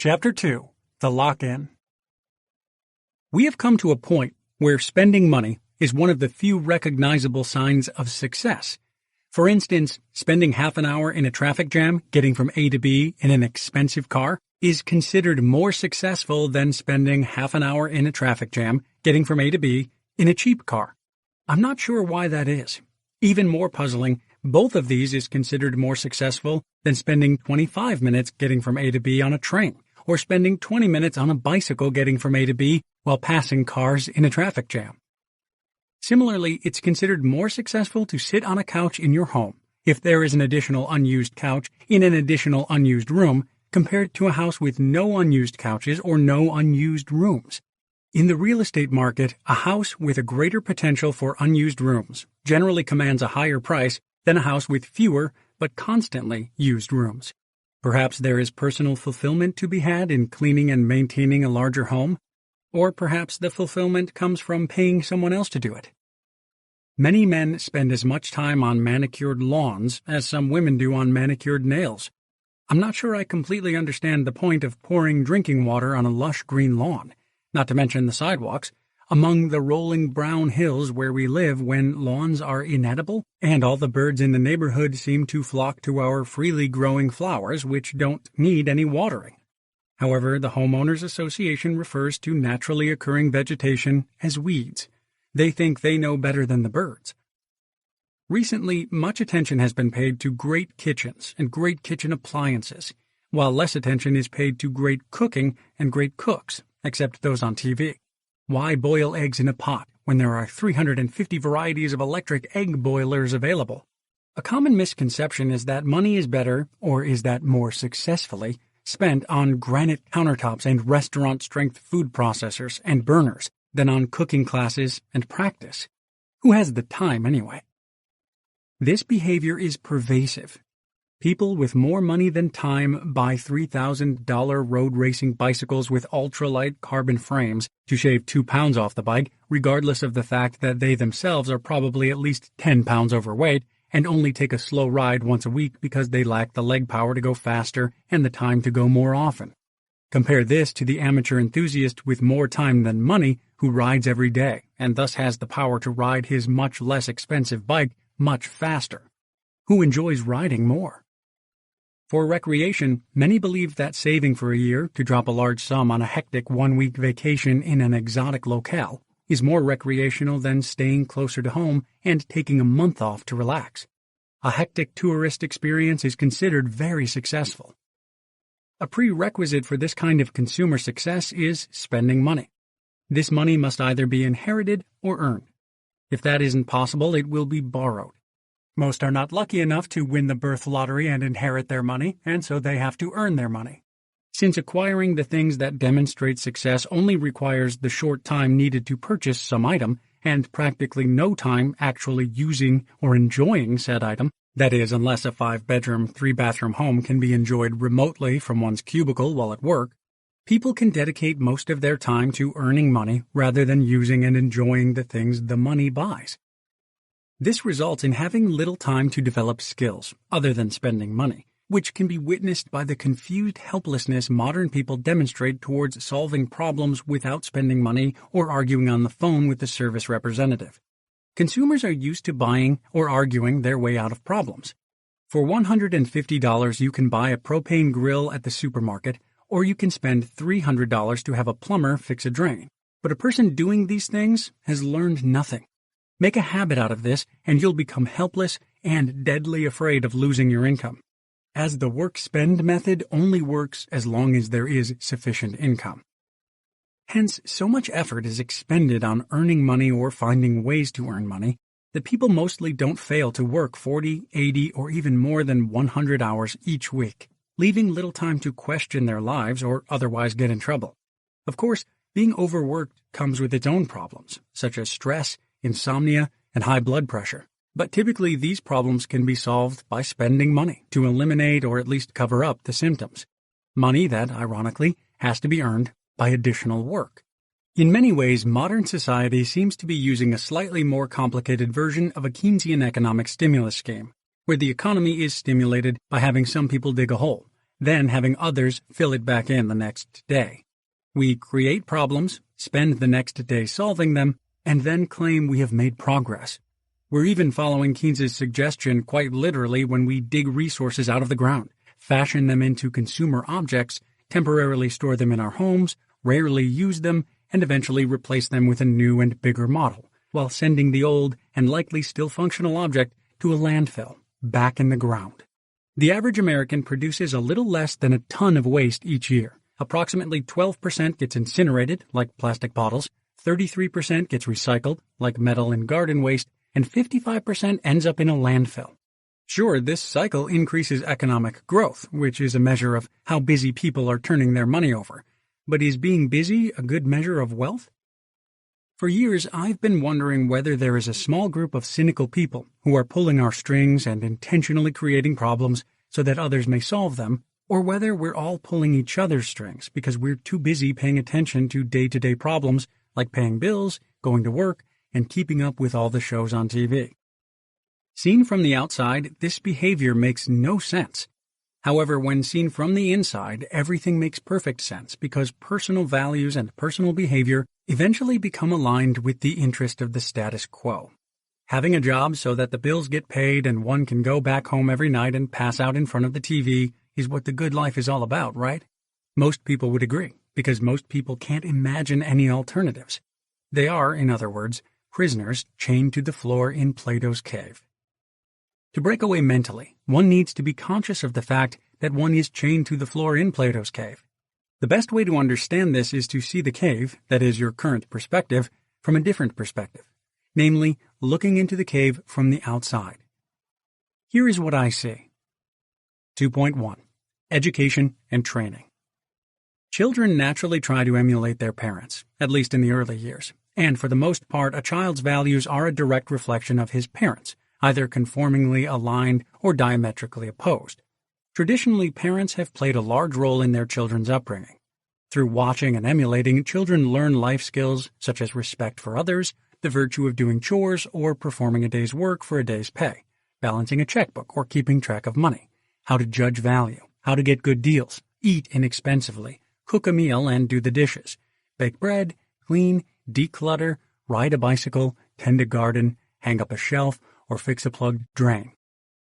Chapter 2. The Lock-In. We have come to a point where spending money is one of the few recognizable signs of success. For instance, spending half an hour in a traffic jam getting from A to B in an expensive car is considered more successful than spending half an hour in a traffic jam getting from A to B in a cheap car. I'm not sure why that is. Even more puzzling, both of these is considered more successful than spending 25 minutes getting from A to B on a train, or spending 20 minutes on a bicycle getting from A to B while passing cars in a traffic jam. Similarly, it's considered more successful to sit on a couch in your home, if there is an additional unused couch in an additional unused room, compared to a house with no unused couches or no unused rooms. In the real estate market, a house with a greater potential for unused rooms generally commands a higher price than a house with fewer but constantly used rooms. Perhaps there is personal fulfillment to be had in cleaning and maintaining a larger home, or perhaps the fulfillment comes from paying someone else to do it. Many men spend as much time on manicured lawns as some women do on manicured nails. I'm not sure I completely understand the point of pouring drinking water on a lush green lawn, not to mention the sidewalks, among the rolling brown hills where we live when lawns are inedible and all the birds in the neighborhood seem to flock to our freely growing flowers which don't need any watering. However, the Homeowners Association refers to naturally occurring vegetation as weeds. They think they know better than the birds. Recently, much attention has been paid to great kitchens and great kitchen appliances, while less attention is paid to great cooking and great cooks, except those on TV. Why boil eggs in a pot when there are 350 varieties of electric egg boilers available? A common misconception is that money is better, or is that more successfully, spent on granite countertops and restaurant-strength food processors and burners than on cooking classes and practice. Who has the time anyway? This behavior is pervasive. People with more money than time buy $3,000 road racing bicycles with ultralight carbon frames to shave 2 pounds off the bike, regardless of the fact that they themselves are probably at least 10 pounds overweight and only take a slow ride once a week because they lack the leg power to go faster and the time to go more often. Compare this to the amateur enthusiast with more time than money who rides every day and thus has the power to ride his much less expensive bike much faster. Who enjoys riding more? For recreation, many believe that saving for a year to drop a large sum on a hectic one-week vacation in an exotic locale is more recreational than staying closer to home and taking a month off to relax. A hectic tourist experience is considered very successful. A prerequisite for this kind of consumer success is spending money. This money must either be inherited or earned. If that isn't possible, it will be borrowed. Most are not lucky enough to win the birth lottery and inherit their money, and so they have to earn their money. Since acquiring the things that demonstrate success only requires the short time needed to purchase some item, and practically no time actually using or enjoying said item, that is, unless a 5-bedroom, 3-bathroom home can be enjoyed remotely from one's cubicle while at work, people can dedicate most of their time to earning money rather than using and enjoying the things the money buys. This results in having little time to develop skills, other than spending money, which can be witnessed by the confused helplessness modern people demonstrate towards solving problems without spending money or arguing on the phone with the service representative. Consumers are used to buying or arguing their way out of problems. For $150 you can buy a propane grill at the supermarket, or you can spend $300 to have a plumber fix a drain. But a person doing these things has learned nothing. Make a habit out of this, and you'll become helpless and deadly afraid of losing your income, as the work-spend method only works as long as there is sufficient income. Hence, so much effort is expended on earning money or finding ways to earn money that people mostly don't fail to work 40, 80, or even more than 100 hours each week, leaving little time to question their lives or otherwise get in trouble. Of course, being overworked comes with its own problems, such as stress, insomnia, and high blood pressure. But typically these problems can be solved by spending money to eliminate or at least cover up the symptoms. Money that, ironically, has to be earned by additional work. In many ways, modern society seems to be using a slightly more complicated version of a Keynesian economic stimulus scheme, where the economy is stimulated by having some people dig a hole, then having others fill it back in the next day. We create problems, spend the next day solving them, and then claim we have made progress. We're even following Keynes's suggestion quite literally when we dig resources out of the ground, fashion them into consumer objects, temporarily store them in our homes, rarely use them, and eventually replace them with a new and bigger model, while sending the old and likely still functional object to a landfill, back in the ground. The average American produces a little less than a ton of waste each year. Approximately 12% gets incinerated, like plastic bottles, 33% gets recycled, like metal and garden waste, and 55% ends up in a landfill. Sure, this cycle increases economic growth, which is a measure of how busy people are turning their money over. But is being busy a good measure of wealth? For years, I've been wondering whether there is a small group of cynical people who are pulling our strings and intentionally creating problems so that others may solve them, or whether we're all pulling each other's strings because we're too busy paying attention to day-to-day problems like paying bills, going to work, and keeping up with all the shows on TV. Seen from the outside, this behavior makes no sense. However, when seen from the inside, everything makes perfect sense because personal values and personal behavior eventually become aligned with the interest of the status quo. Having a job so that the bills get paid and one can go back home every night and pass out in front of the TV is what the good life is all about, right? Most people would agree, because most people can't imagine any alternatives. They are, in other words, prisoners chained to the floor in Plato's cave. To break away mentally, one needs to be conscious of the fact that one is chained to the floor in Plato's cave. The best way to understand this is to see the cave, that is your current perspective, from a different perspective, namely, looking into the cave from the outside. Here is what I see. 2.1. Education and training. Children naturally try to emulate their parents, at least in the early years, and for the most part, a child's values are a direct reflection of his parents, either conformingly aligned or diametrically opposed. Traditionally, parents have played a large role in their children's upbringing. Through watching and emulating, children learn life skills such as respect for others, the virtue of doing chores or performing a day's work for a day's pay, balancing a checkbook or keeping track of money, how to judge value, how to get good deals, eat inexpensively, cook a meal and do the dishes, bake bread, clean, declutter, ride a bicycle, tend a garden, hang up a shelf, or fix a plugged drain.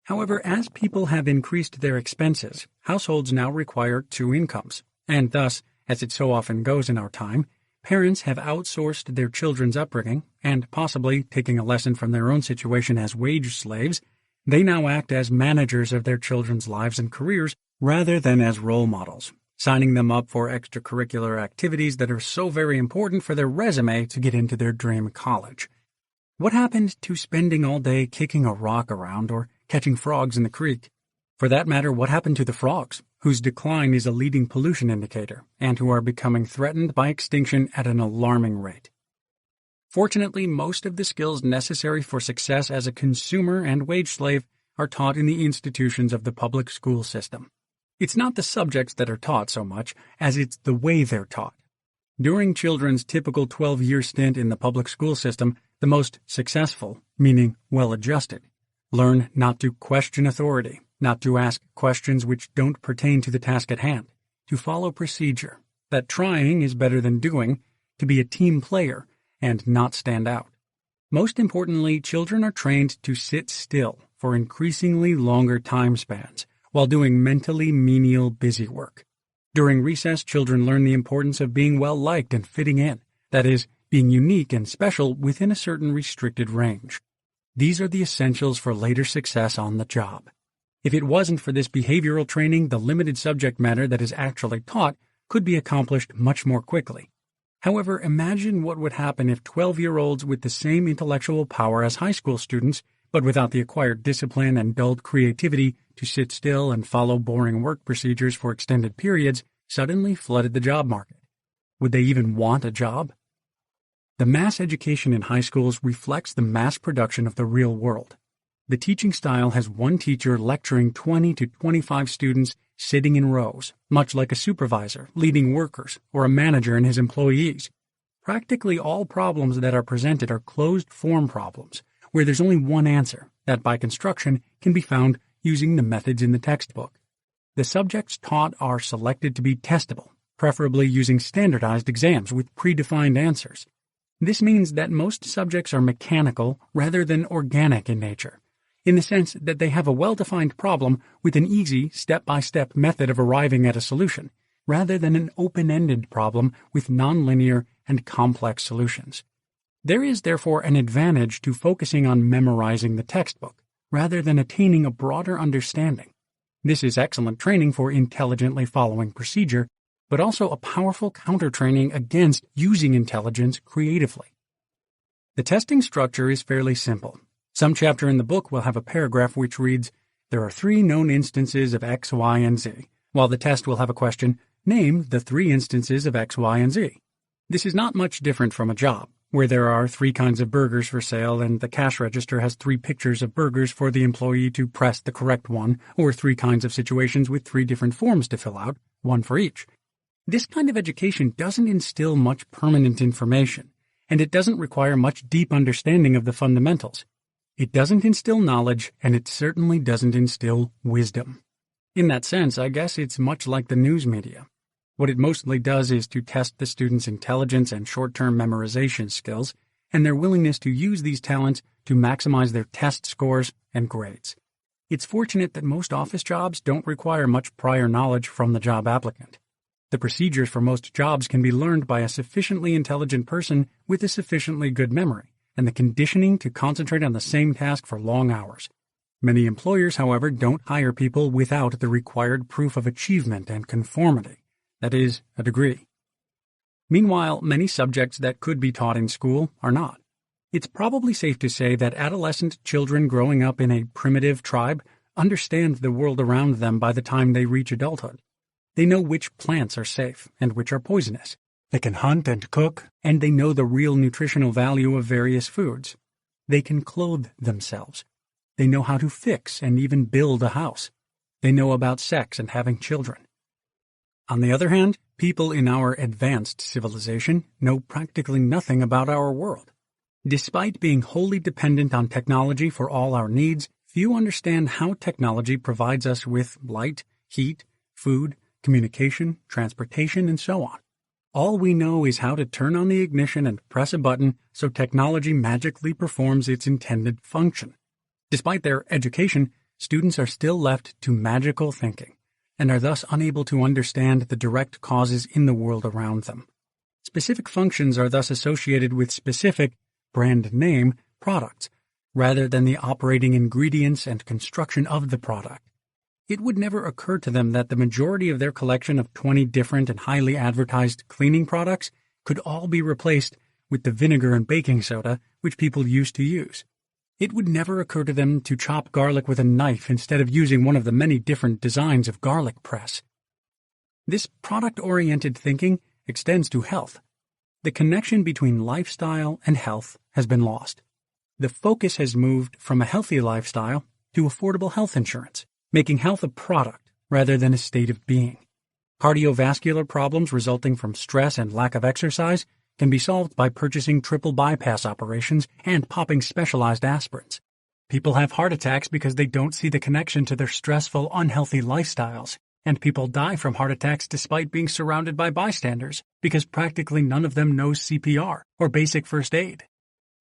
However, as people have increased their expenses, households now require two incomes, and thus, as it so often goes in our time, parents have outsourced their children's upbringing, and possibly taking a lesson from their own situation as wage slaves, they now act as managers of their children's lives and careers rather than as role models, signing them up for extracurricular activities that are so very important for their resume to get into their dream college. What happened to spending all day kicking a rock around or catching frogs in the creek? For that matter, what happened to the frogs, whose decline is a leading pollution indicator, and who are becoming threatened by extinction at an alarming rate? Fortunately, most of the skills necessary for success as a consumer and wage slave are taught in the institutions of the public school system. It's not the subjects that are taught so much as it's the way they're taught. During children's typical 12-year stint in the public school system, the most successful, meaning well-adjusted, learn not to question authority, not to ask questions which don't pertain to the task at hand, to follow procedure, that trying is better than doing, to be a team player, and not stand out. Most importantly, children are trained to sit still for increasingly longer time spans while doing mentally menial busy work. During recess, children learn the importance of being well-liked and fitting in, that is, being unique and special within a certain restricted range. These are the essentials for later success on the job. If it wasn't for this behavioral training, the limited subject matter that is actually taught could be accomplished much more quickly. However, imagine what would happen if 12-year-olds with the same intellectual power as high school students, but without the acquired discipline and dulled creativity to sit still and follow boring work procedures for extended periods, suddenly flooded the job market. Would they even want a job? The mass education in high schools reflects the mass production of the real world. The teaching style has one teacher lecturing 20 to 25 students sitting in rows, much like a supervisor leading workers or a manager and his employees. Practically all problems that are presented are closed-form problems, where there's only one answer that by construction can be found using the methods in the textbook. The subjects taught are selected to be testable, preferably using standardized exams with predefined answers. This means that most subjects are mechanical rather than organic in nature, in the sense that they have a well-defined problem with an easy, step-by-step method of arriving at a solution, rather than an open-ended problem with nonlinear and complex solutions. There is therefore an advantage to focusing on memorizing the textbook, rather than attaining a broader understanding. This is excellent training for intelligently following procedure, but also a powerful counter-training against using intelligence creatively. The testing structure is fairly simple. Some chapter in the book will have a paragraph which reads, "There are 3 known instances of X, Y, and Z," while the test will have a question, "Name the 3 instances of X, Y, and Z." This is not much different from a job, where there are 3 kinds of burgers for sale and the cash register has 3 pictures of burgers for the employee to press the correct one, or 3 kinds of situations with 3 different forms to fill out, 1 for each. This kind of education doesn't instill much permanent information, and it doesn't require much deep understanding of the fundamentals. It doesn't instill knowledge, and it certainly doesn't instill wisdom. In that sense, I guess it's much like the news media. What it mostly does is to test the students' intelligence and short-term memorization skills, and their willingness to use these talents to maximize their test scores and grades. It's fortunate that most office jobs don't require much prior knowledge from the job applicant. The procedures for most jobs can be learned by a sufficiently intelligent person with a sufficiently good memory, and the conditioning to concentrate on the same task for long hours. Many employers, however, don't hire people without the required proof of achievement and conformity, that is, a degree. Meanwhile, many subjects that could be taught in school are not. It's probably safe to say that adolescent children growing up in a primitive tribe understand the world around them by the time they reach adulthood. They know which plants are safe and which are poisonous. They can hunt and cook, and they know the real nutritional value of various foods. They can clothe themselves. They know how to fix and even build a house. They know about sex and having children. On the other hand, people in our advanced civilization know practically nothing about our world. Despite being wholly dependent on technology for all our needs, few understand how technology provides us with light, heat, food, communication, transportation, and so on. All we know is how to turn on the ignition and press a button so technology magically performs its intended function. Despite their education, students are still left to magical thinking, and are thus unable to understand the direct causes in the world around them. Specific functions are thus associated with specific, brand name, products, rather than the operating ingredients and construction of the product. It would never occur to them that the majority of their collection of 20 different and highly advertised cleaning products could all be replaced with the vinegar and baking soda which people used to use. It would never occur to them to chop garlic with a knife instead of using one of the many different designs of garlic press. This product-oriented thinking extends to health. The connection between lifestyle and health has been lost. The focus has moved from a healthy lifestyle to affordable health insurance, making health a product rather than a state of being. Cardiovascular problems resulting from stress and lack of exercise can be solved by purchasing triple bypass operations and popping specialized aspirins. People have heart attacks because they don't see the connection to their stressful, unhealthy lifestyles. And people die from heart attacks despite being surrounded by bystanders because practically none of them knows CPR or basic first aid.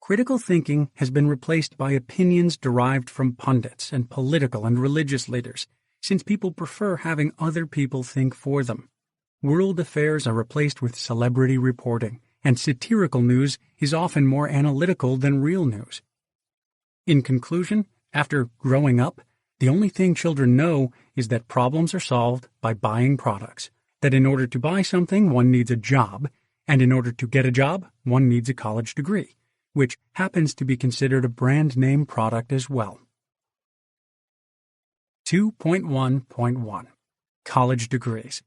Critical thinking has been replaced by opinions derived from pundits and political and religious leaders, since people prefer having other people think for them. World affairs are replaced with celebrity reporting, and satirical news is often more analytical than real news. In conclusion, after growing up, the only thing children know is that problems are solved by buying products, that in order to buy something one needs a job, and in order to get a job one needs a college degree, which happens to be considered a brand name product as well. 2.1.1 College Degrees.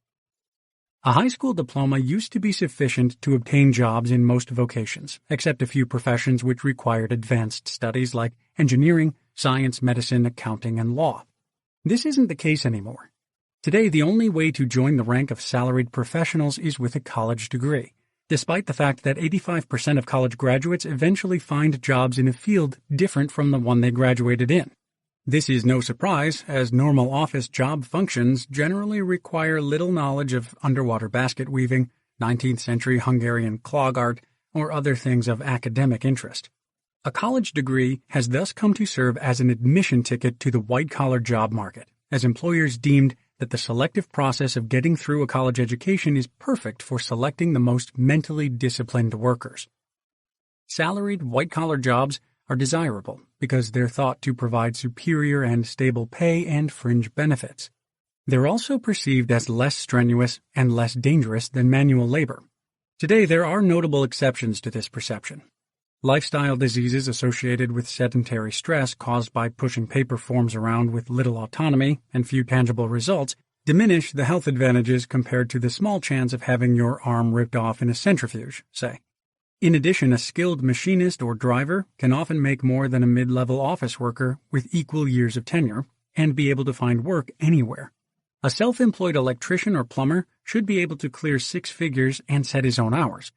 A high school diploma used to be sufficient to obtain jobs in most vocations, except a few professions which required advanced studies like engineering, science, medicine, accounting, and law. This isn't the case anymore. Today, the only way to join the rank of salaried professionals is with a college degree, despite the fact that 85% of college graduates eventually find jobs in a field different from the one they graduated in. This is no surprise, as normal office job functions generally require little knowledge of underwater basket weaving, 19th century Hungarian clog art, or other things of academic interest. A college degree has thus come to serve as an admission ticket to the white-collar job market, as employers deemed that the selective process of getting through a college education is perfect for selecting the most mentally disciplined workers. Salaried white-collar jobs are desirable because they're thought to provide superior and stable pay and fringe benefits. They're also perceived as less strenuous and less dangerous than manual labor. Today, there are notable exceptions to this perception. Lifestyle diseases associated with sedentary stress caused by pushing paper forms around with little autonomy and few tangible results diminish the health advantages compared to the small chance of having your arm ripped off in a centrifuge, say. In addition, a skilled machinist or driver can often make more than a mid-level office worker with equal years of tenure and be able to find work anywhere. A self-employed electrician or plumber should be able to clear 6 figures and set his own hours.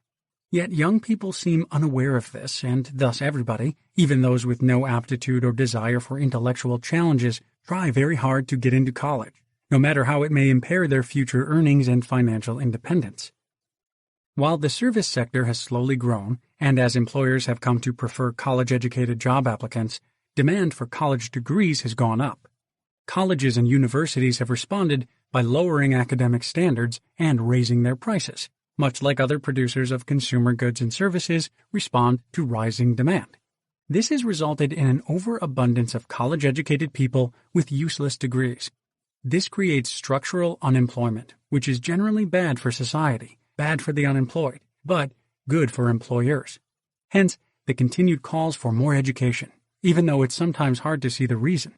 Yet young people seem unaware of this, and thus everybody, even those with no aptitude or desire for intellectual challenges, try very hard to get into college, no matter how it may impair their future earnings and financial independence. While the service sector has slowly grown, and as employers have come to prefer college-educated job applicants, demand for college degrees has gone up. Colleges and universities have responded by lowering academic standards and raising their prices, much like other producers of consumer goods and services respond to rising demand. This has resulted in an overabundance of college-educated people with useless degrees. This creates structural unemployment, which is generally bad for society, bad for the unemployed, but good for employers. Hence, the continued calls for more education, even though it's sometimes hard to see the reason.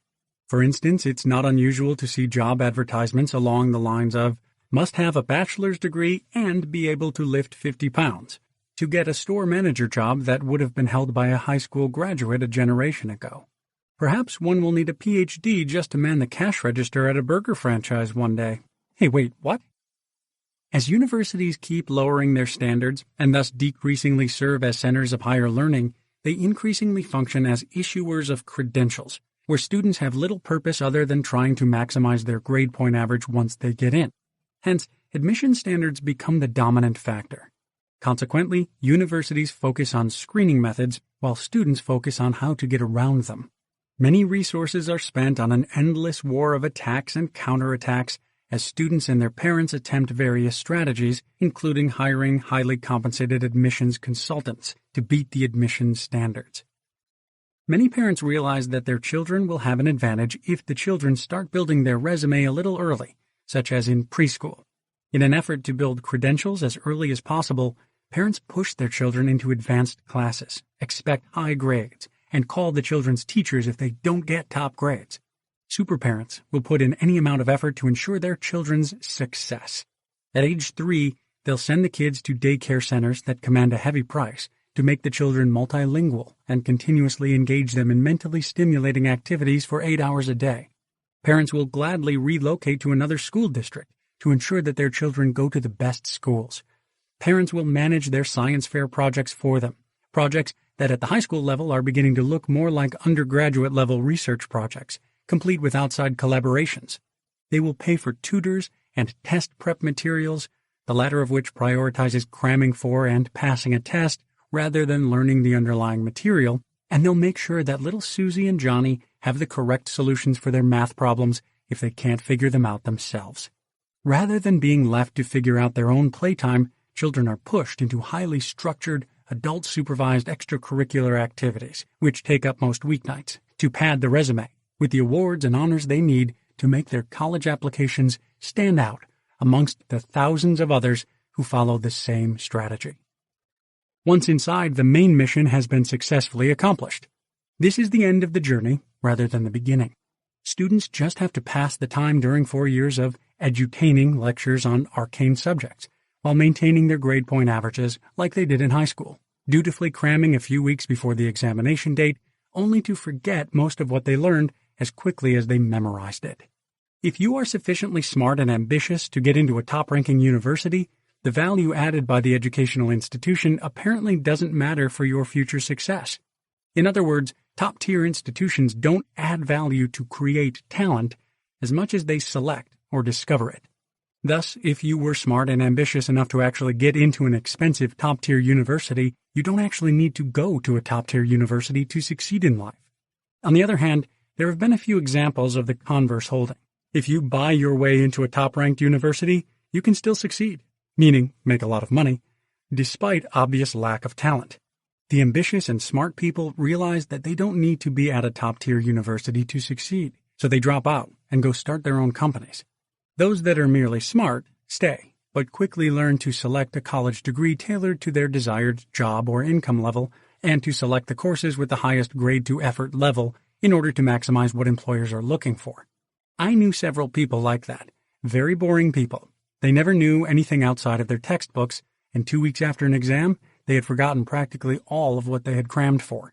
For instance, it's not unusual to see job advertisements along the lines of, must have a bachelor's degree and be able to lift 50 pounds, to get a store manager job that would have been held by a high school graduate a generation ago. Perhaps one will need a PhD just to man the cash register at a burger franchise one day. Hey, wait, what? As universities keep lowering their standards and thus decreasingly serve as centers of higher learning, they increasingly function as issuers of credentials, where students have little purpose other than trying to maximize their grade point average once they get in. Hence, admission standards become the dominant factor. Consequently, universities focus on screening methods while students focus on how to get around them. Many resources are spent on an endless war of attacks and counterattacks as students and their parents attempt various strategies, including hiring highly compensated admissions consultants to beat the admissions standards. Many parents realize that their children will have an advantage if the children start building their resume a little early, such as in preschool. In an effort to build credentials as early as possible, parents push their children into advanced classes, expect high grades, and call the children's teachers if they don't get top grades. Superparents will put in any amount of effort to ensure their children's success. At age 3, they'll send the kids to daycare centers that command a heavy price to make the children multilingual and continuously engage them in mentally stimulating activities for 8 hours a day. Parents will gladly relocate to another school district to ensure that their children go to the best schools. Parents will manage their science fair projects for them, projects that at the high school level are beginning to look more like undergraduate level research projects, complete with outside collaborations. They will pay for tutors and test prep materials, the latter of which prioritizes cramming for and passing a test rather than learning the underlying material, and they'll make sure that little Susie and Johnny have the correct solutions for their math problems if they can't figure them out themselves. Rather than being left to figure out their own playtime, children are pushed into highly structured, adult-supervised extracurricular activities, which take up most weeknights, to pad the resume with the awards and honors they need to make their college applications stand out amongst the thousands of others who follow the same strategy. Once inside, the main mission has been successfully accomplished. This is the end of the journey rather than the beginning. Students just have to pass the time during 4 years of edutaining lectures on arcane subjects, while maintaining their grade point averages like they did in high school, dutifully cramming a few weeks before the examination date, only to forget most of what they learned as quickly as they memorized it. If you are sufficiently smart and ambitious to get into a top-ranking university, the value added by the educational institution apparently doesn't matter for your future success. In other words, Top-tier institutions don't add value to create talent as much as they select or discover it. Thus, if you were smart and ambitious enough to actually get into an expensive top-tier university, you don't actually need to go to a top-tier university to succeed in life. On the other hand, there have been a few examples of the converse holding. If you buy your way into a top-ranked university, you can still succeed, meaning make a lot of money, despite obvious lack of talent. The ambitious and smart people realize that they don't need to be at a top-tier university to succeed, so they drop out and go start their own companies. Those that are merely smart stay, but quickly learn to select a college degree tailored to their desired job or income level, and to select the courses with the highest grade-to-effort level in order to maximize what employers are looking for. I knew several people like that. Very boring people. They never knew anything outside of their textbooks, and 2 weeks after an exam, they had forgotten practically all of what they had crammed for.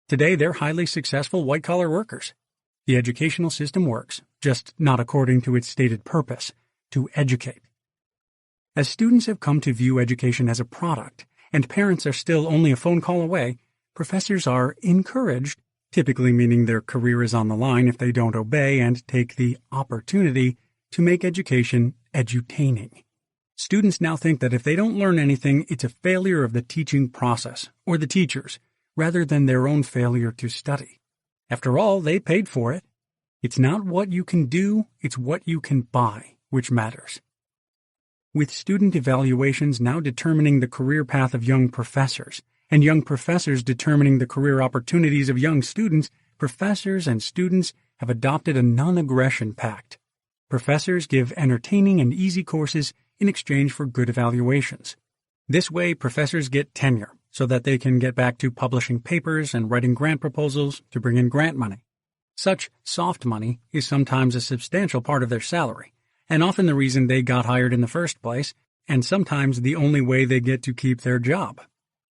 Today, they're highly successful white-collar workers. The educational system works, just not according to its stated purpose, to educate. As students have come to view education as a product, and parents are still only a phone call away, professors are encouraged, typically meaning their career is on the line if they don't obey and take the opportunity, to make education edutaining. Students now think that if they don't learn anything, it's a failure of the teaching process, or the teachers, rather than their own failure to study. After all, they paid for it. It's not what you can do, it's what you can buy, which matters. With student evaluations now determining the career path of young professors, and young professors determining the career opportunities of young students, professors and students have adopted a non-aggression pact. Professors give entertaining and easy courses in exchange for good evaluations. This way, professors get tenure so that they can get back to publishing papers and writing grant proposals to bring in grant money. Such soft money is sometimes a substantial part of their salary, and often the reason they got hired in the first place, and sometimes the only way they get to keep their job.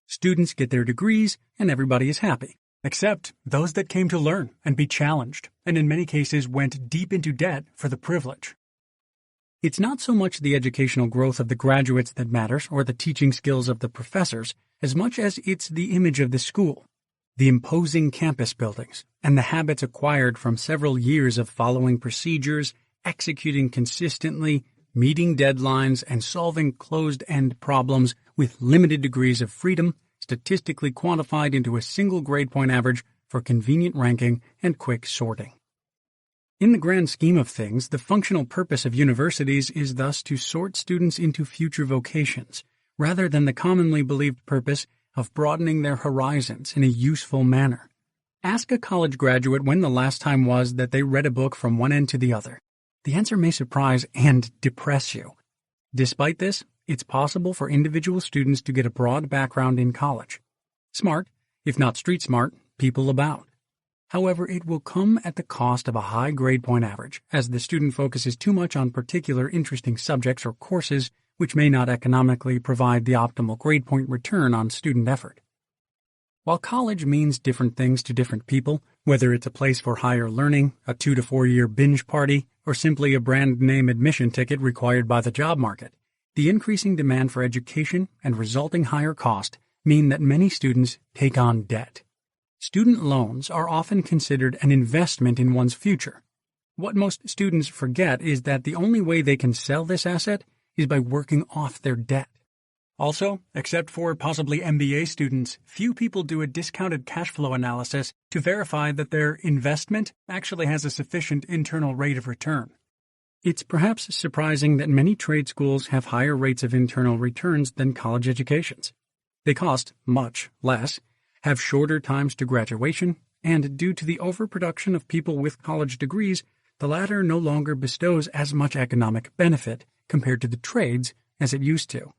Students get their degrees, and everybody is happy, except those that came to learn and be challenged, and in many cases went deep into debt for the privilege. It's not so much the educational growth of the graduates that matters, or the teaching skills of the professors, as much as it's the image of the school, the imposing campus buildings, and the habits acquired from several years of following procedures, executing consistently, meeting deadlines, and solving closed-end problems with limited degrees of freedom, statistically quantified into a single grade point average for convenient ranking and quick sorting. In the grand scheme of things, the functional purpose of universities is thus to sort students into future vocations, rather than the commonly believed purpose of broadening their horizons in a useful manner. Ask a college graduate when the last time was that they read a book from one end to the other. The answer may surprise and depress you. Despite this, it's possible for individual students to get a broad background in college. Smart, if not street smart, people abound. However, it will come at the cost of a high grade point average, as the student focuses too much on particular interesting subjects or courses which may not economically provide the optimal grade point return on student effort. While college means different things to different people, whether it's a place for higher learning, a 2 to 4 year binge party, or simply a brand name admission ticket required by the job market, the increasing demand for education and resulting higher cost mean that many students take on debt. Student loans are often considered an investment in one's future. What most students forget is that the only way they can sell this asset is by working off their debt. Also, except for possibly MBA students, few people do a discounted cash flow analysis to verify that their investment actually has a sufficient internal rate of return. It's perhaps surprising that many trade schools have higher rates of internal returns than college educations. They cost much less, have shorter times to graduation, and due to the overproduction of people with college degrees, the latter no longer bestows as much economic benefit compared to the trades as it used to.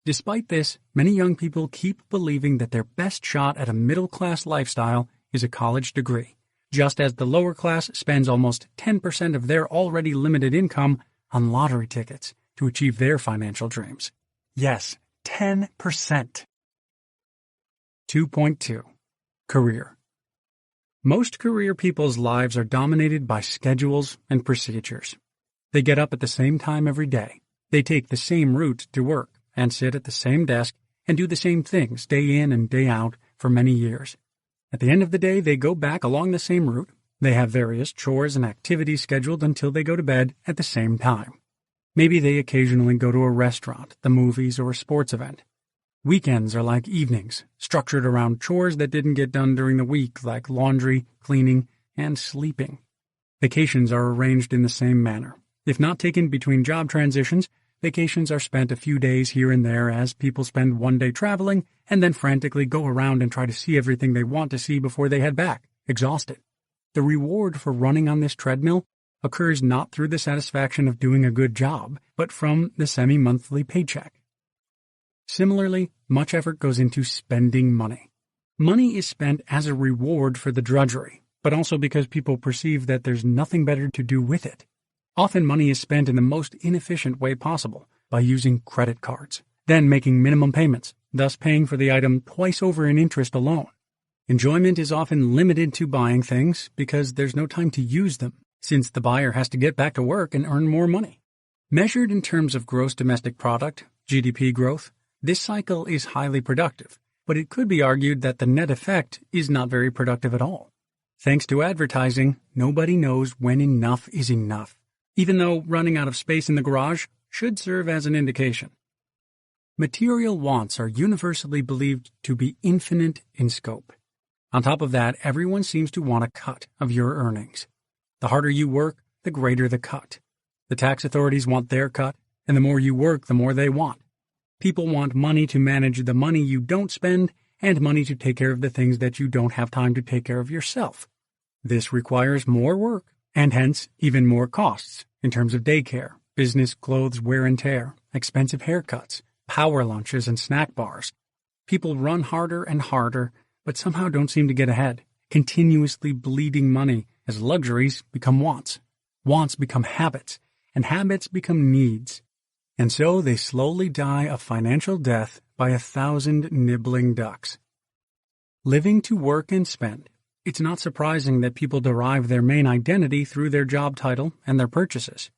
Despite this, many young people keep believing that their best shot at a middle-class lifestyle is a college degree, just as the lower class spends almost 10% of their already limited income on lottery tickets to achieve their financial dreams. Yes, 10%. 2.2. Career. Most career people's lives are dominated by schedules and procedures. They get up at the same time every day. They take the same route to work and sit at the same desk and do the same things day in and day out for many years. At the end of the day, they go back along the same route. They have various chores and activities scheduled until they go to bed at the same time. Maybe they occasionally go to a restaurant, the movies, or a sports event. Weekends are like evenings, structured around chores that didn't get done during the week, like laundry, cleaning, and sleeping. Vacations are arranged in the same manner. If not taken between job transitions, vacations are spent a few days here and there as people spend one day traveling and then frantically go around and try to see everything they want to see before they head back, exhausted. The reward for running on this treadmill occurs not through the satisfaction of doing a good job, but from the semi-monthly paycheck. Similarly, much effort goes into spending money. Money is spent as a reward for the drudgery, but also because people perceive that there's nothing better to do with it. Often money is spent in the most inefficient way possible, by using credit cards, then making minimum payments, thus paying for the item twice over in interest alone. Enjoyment is often limited to buying things because there's no time to use them, since the buyer has to get back to work and earn more money. Measured in terms of gross domestic product, GDP growth, this cycle is highly productive, but it could be argued that the net effect is not very productive at all. Thanks to advertising, nobody knows when enough is enough, even though running out of space in the garage should serve as an indication. Material wants are universally believed to be infinite in scope. On top of that, everyone seems to want a cut of your earnings. The harder you work, the greater the cut. The tax authorities want their cut, and the more you work, the more they want. People want money to manage the money you don't spend, and money to take care of the things that you don't have time to take care of yourself. This requires more work, and hence even more costs in terms of daycare, business clothes wear and tear, expensive haircuts, power lunches, and snack bars. People run harder and harder, but somehow don't seem to get ahead, continuously bleeding money as luxuries become wants. Wants become habits, and habits become needs. And so they slowly die a financial death by 1,000 nibbling ducks. Living to work and spend. It's not surprising that people derive their main identity through their job title and their purchases.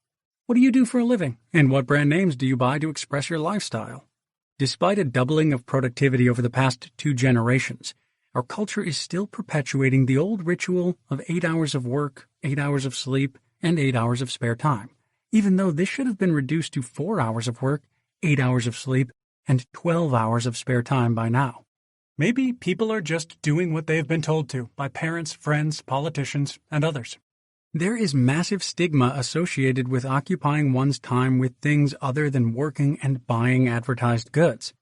What do you do for a living, and what brand names do you buy to express your lifestyle? Despite a doubling of productivity over the past 2 generations, our culture is still perpetuating the old ritual of 8 hours of work, 8 hours of sleep, and 8 hours of spare time, even though this should have been reduced to 4 hours of work, 8 hours of sleep, and 12 hours of spare time by now. Maybe people are just doing what they've been told to by parents, friends, politicians, and others. There is massive stigma associated with occupying one's time with things other than working and buying advertised goods.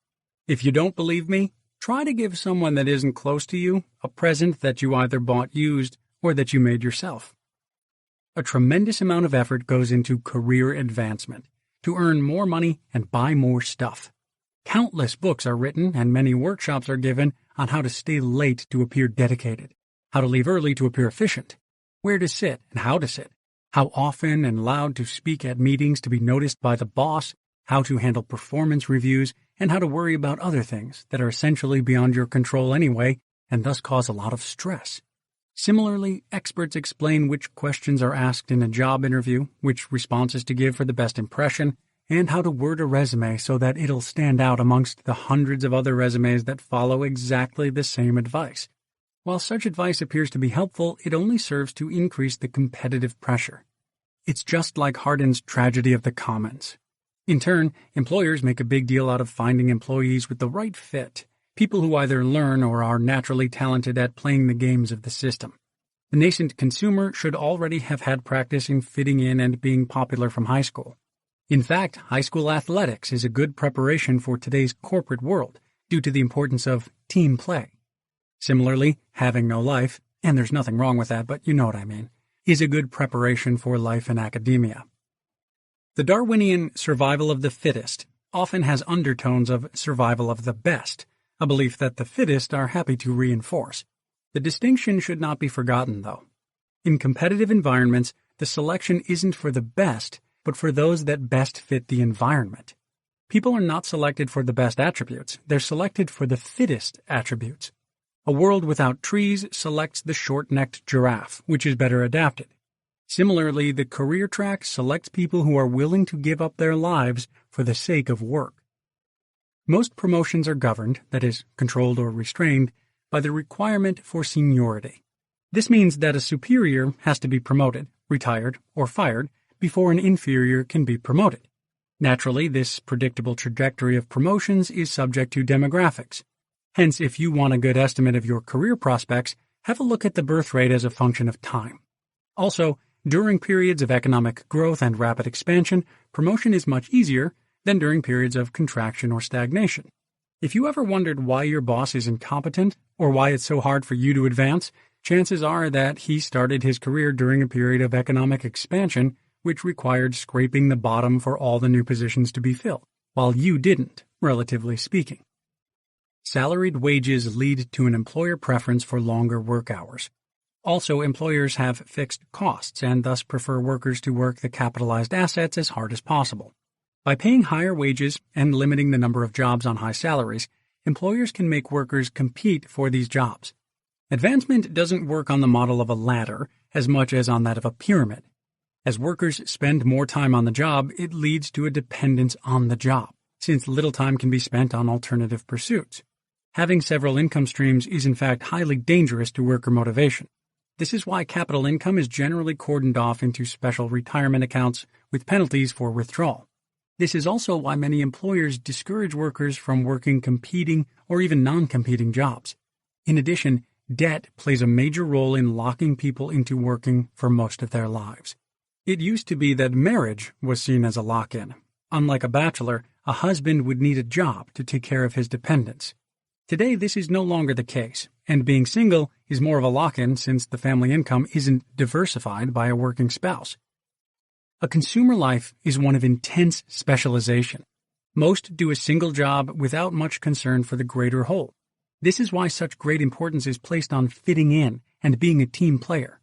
If you don't believe me, try to give someone that isn't close to you a present that you either bought used or that you made yourself. A tremendous amount of effort goes into career advancement, to earn more money and buy more stuff. Countless books are written and many workshops are given on how to stay late to appear dedicated, how to leave early to appear efficient, where to sit and how to sit, how often and loud to speak at meetings to be noticed by the boss, how to handle performance reviews, and how to worry about other things that are essentially beyond your control anyway and thus cause a lot of stress. Similarly, experts explain which questions are asked in a job interview, which responses to give for the best impression, and how to word a resume so that it'll stand out amongst the hundreds of other resumes that follow exactly the same advice. While such advice appears to be helpful, it only serves to increase the competitive pressure. It's just like Hardin's tragedy of the commons. In turn, employers make a big deal out of finding employees with the right fit, people who either learn or are naturally talented at playing the games of the system. The nascent consumer should already have had practice in fitting in and being popular from high school. In fact, high school athletics is a good preparation for today's corporate world due to the importance of team play. Similarly, having no life, and there's nothing wrong with that, but you know what I mean, is a good preparation for life in academia. The Darwinian survival of the fittest often has undertones of survival of the best, a belief that the fittest are happy to reinforce. The distinction should not be forgotten, though. In competitive environments, the selection isn't for the best, but for those that best fit the environment. People are not selected for the best attributes, they're selected for the fittest attributes. A world without trees selects the short-necked giraffe, which is better adapted. Similarly, the career track selects people who are willing to give up their lives for the sake of work. Most promotions are governed, that is, controlled or restrained, by the requirement for seniority. This means that a superior has to be promoted, retired, or fired before an inferior can be promoted. Naturally, this predictable trajectory of promotions is subject to demographics. Hence, if you want a good estimate of your career prospects, have a look at the birth rate as a function of time. Also, during periods of economic growth and rapid expansion, promotion is much easier than during periods of contraction or stagnation. If you ever wondered why your boss is incompetent or why it's so hard for you to advance, chances are that he started his career during a period of economic expansion which required scraping the bottom for all the new positions to be filled, while you didn't, relatively speaking. Salaried wages lead to an employer preference for longer work hours. Also, employers have fixed costs and thus prefer workers to work the capitalized assets as hard as possible. By paying higher wages and limiting the number of jobs on high salaries, employers can make workers compete for these jobs. Advancement doesn't work on the model of a ladder as much as on that of a pyramid. As workers spend more time on the job, it leads to a dependence on the job, since little time can be spent on alternative pursuits. Having several income streams is in fact highly dangerous to worker motivation. This is why capital income is generally cordoned off into special retirement accounts with penalties for withdrawal. This is also why many employers discourage workers from working competing or even non-competing jobs. In addition, debt plays a major role in locking people into working for most of their lives. It used to be that marriage was seen as a lock-in. Unlike a bachelor, a husband would need a job to take care of his dependents. Today, this is no longer the case, and being single is more of a lock-in since the family income isn't diversified by a working spouse. A consumer life is one of intense specialization. Most do a single job without much concern for the greater whole. This is why such great importance is placed on fitting in and being a team player.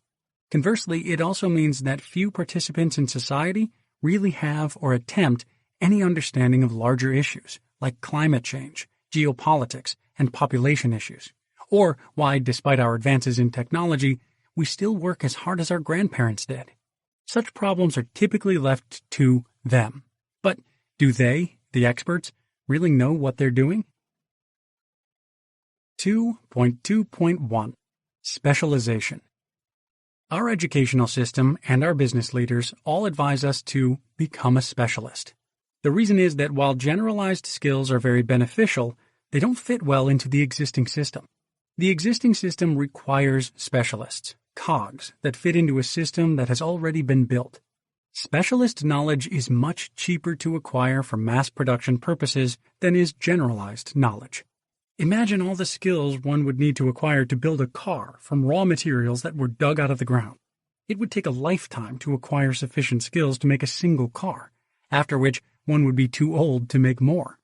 Conversely, it also means that few participants in society really have or attempt any understanding of larger issues like climate change, geopolitics, and population issues, or why, despite our advances in technology, we still work as hard as our grandparents did. Such problems are typically left to them. But do they, the experts, really know what they're doing? 2.2.1 Specialization. Our educational system and our business leaders all advise us to become a specialist. The reason is that while generalized skills are very beneficial, they don't fit well into the existing system. The existing system requires specialists, cogs, that fit into a system that has already been built. Specialist knowledge is much cheaper to acquire for mass production purposes than is generalized knowledge. Imagine all the skills one would need to acquire to build a car from raw materials that were dug out of the ground. It would take a lifetime to acquire sufficient skills to make a single car, after which one would be too old to make more.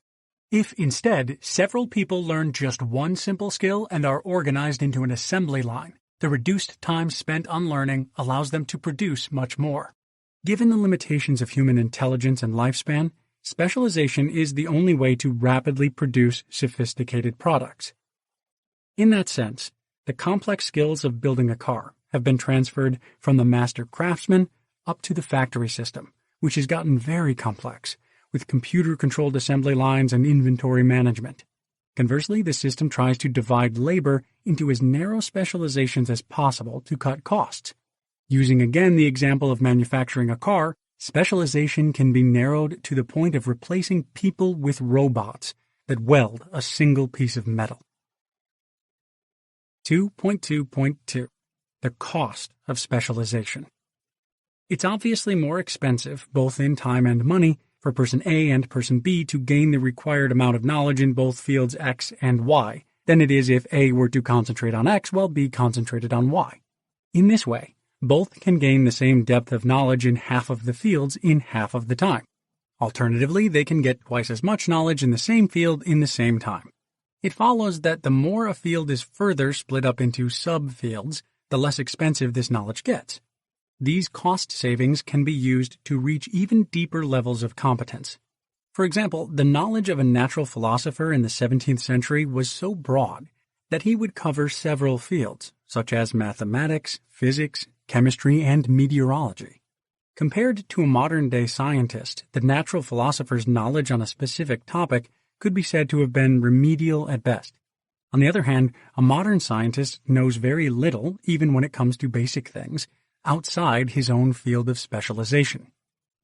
If instead several people learn just one simple skill and are organized into an assembly line, the reduced time spent on learning allows them to produce much more. Given the limitations of human intelligence and lifespan, specialization is the only way to rapidly produce sophisticated products. In that sense, the complex skills of building a car have been transferred from the master craftsman up to the factory system, which has gotten very complex, with computer-controlled assembly lines and inventory management. Conversely, the system tries to divide labor into as narrow specializations as possible to cut costs. Using again the example of manufacturing a car, specialization can be narrowed to the point of replacing people with robots that weld a single piece of metal. 2.2.2 The cost of specialization. It's obviously more expensive, both in time and money, for person A and person B to gain the required amount of knowledge in both fields X and Y than it is if A were to concentrate on X while B concentrated on Y. In this way, both can gain the same depth of knowledge in half of the fields in half of the time. Alternatively, they can get twice as much knowledge in the same field in the same time. It follows that the more a field is further split up into subfields, the less expensive this knowledge gets. These cost savings can be used to reach even deeper levels of competence. For example, the knowledge of a natural philosopher in the 17th century was so broad that he would cover several fields, such as mathematics, physics, chemistry, and meteorology. Compared to a modern-day scientist, the natural philosopher's knowledge on a specific topic could be said to have been remedial at best. On the other hand, a modern scientist knows very little, even when it comes to basic things, outside his own field of specialization.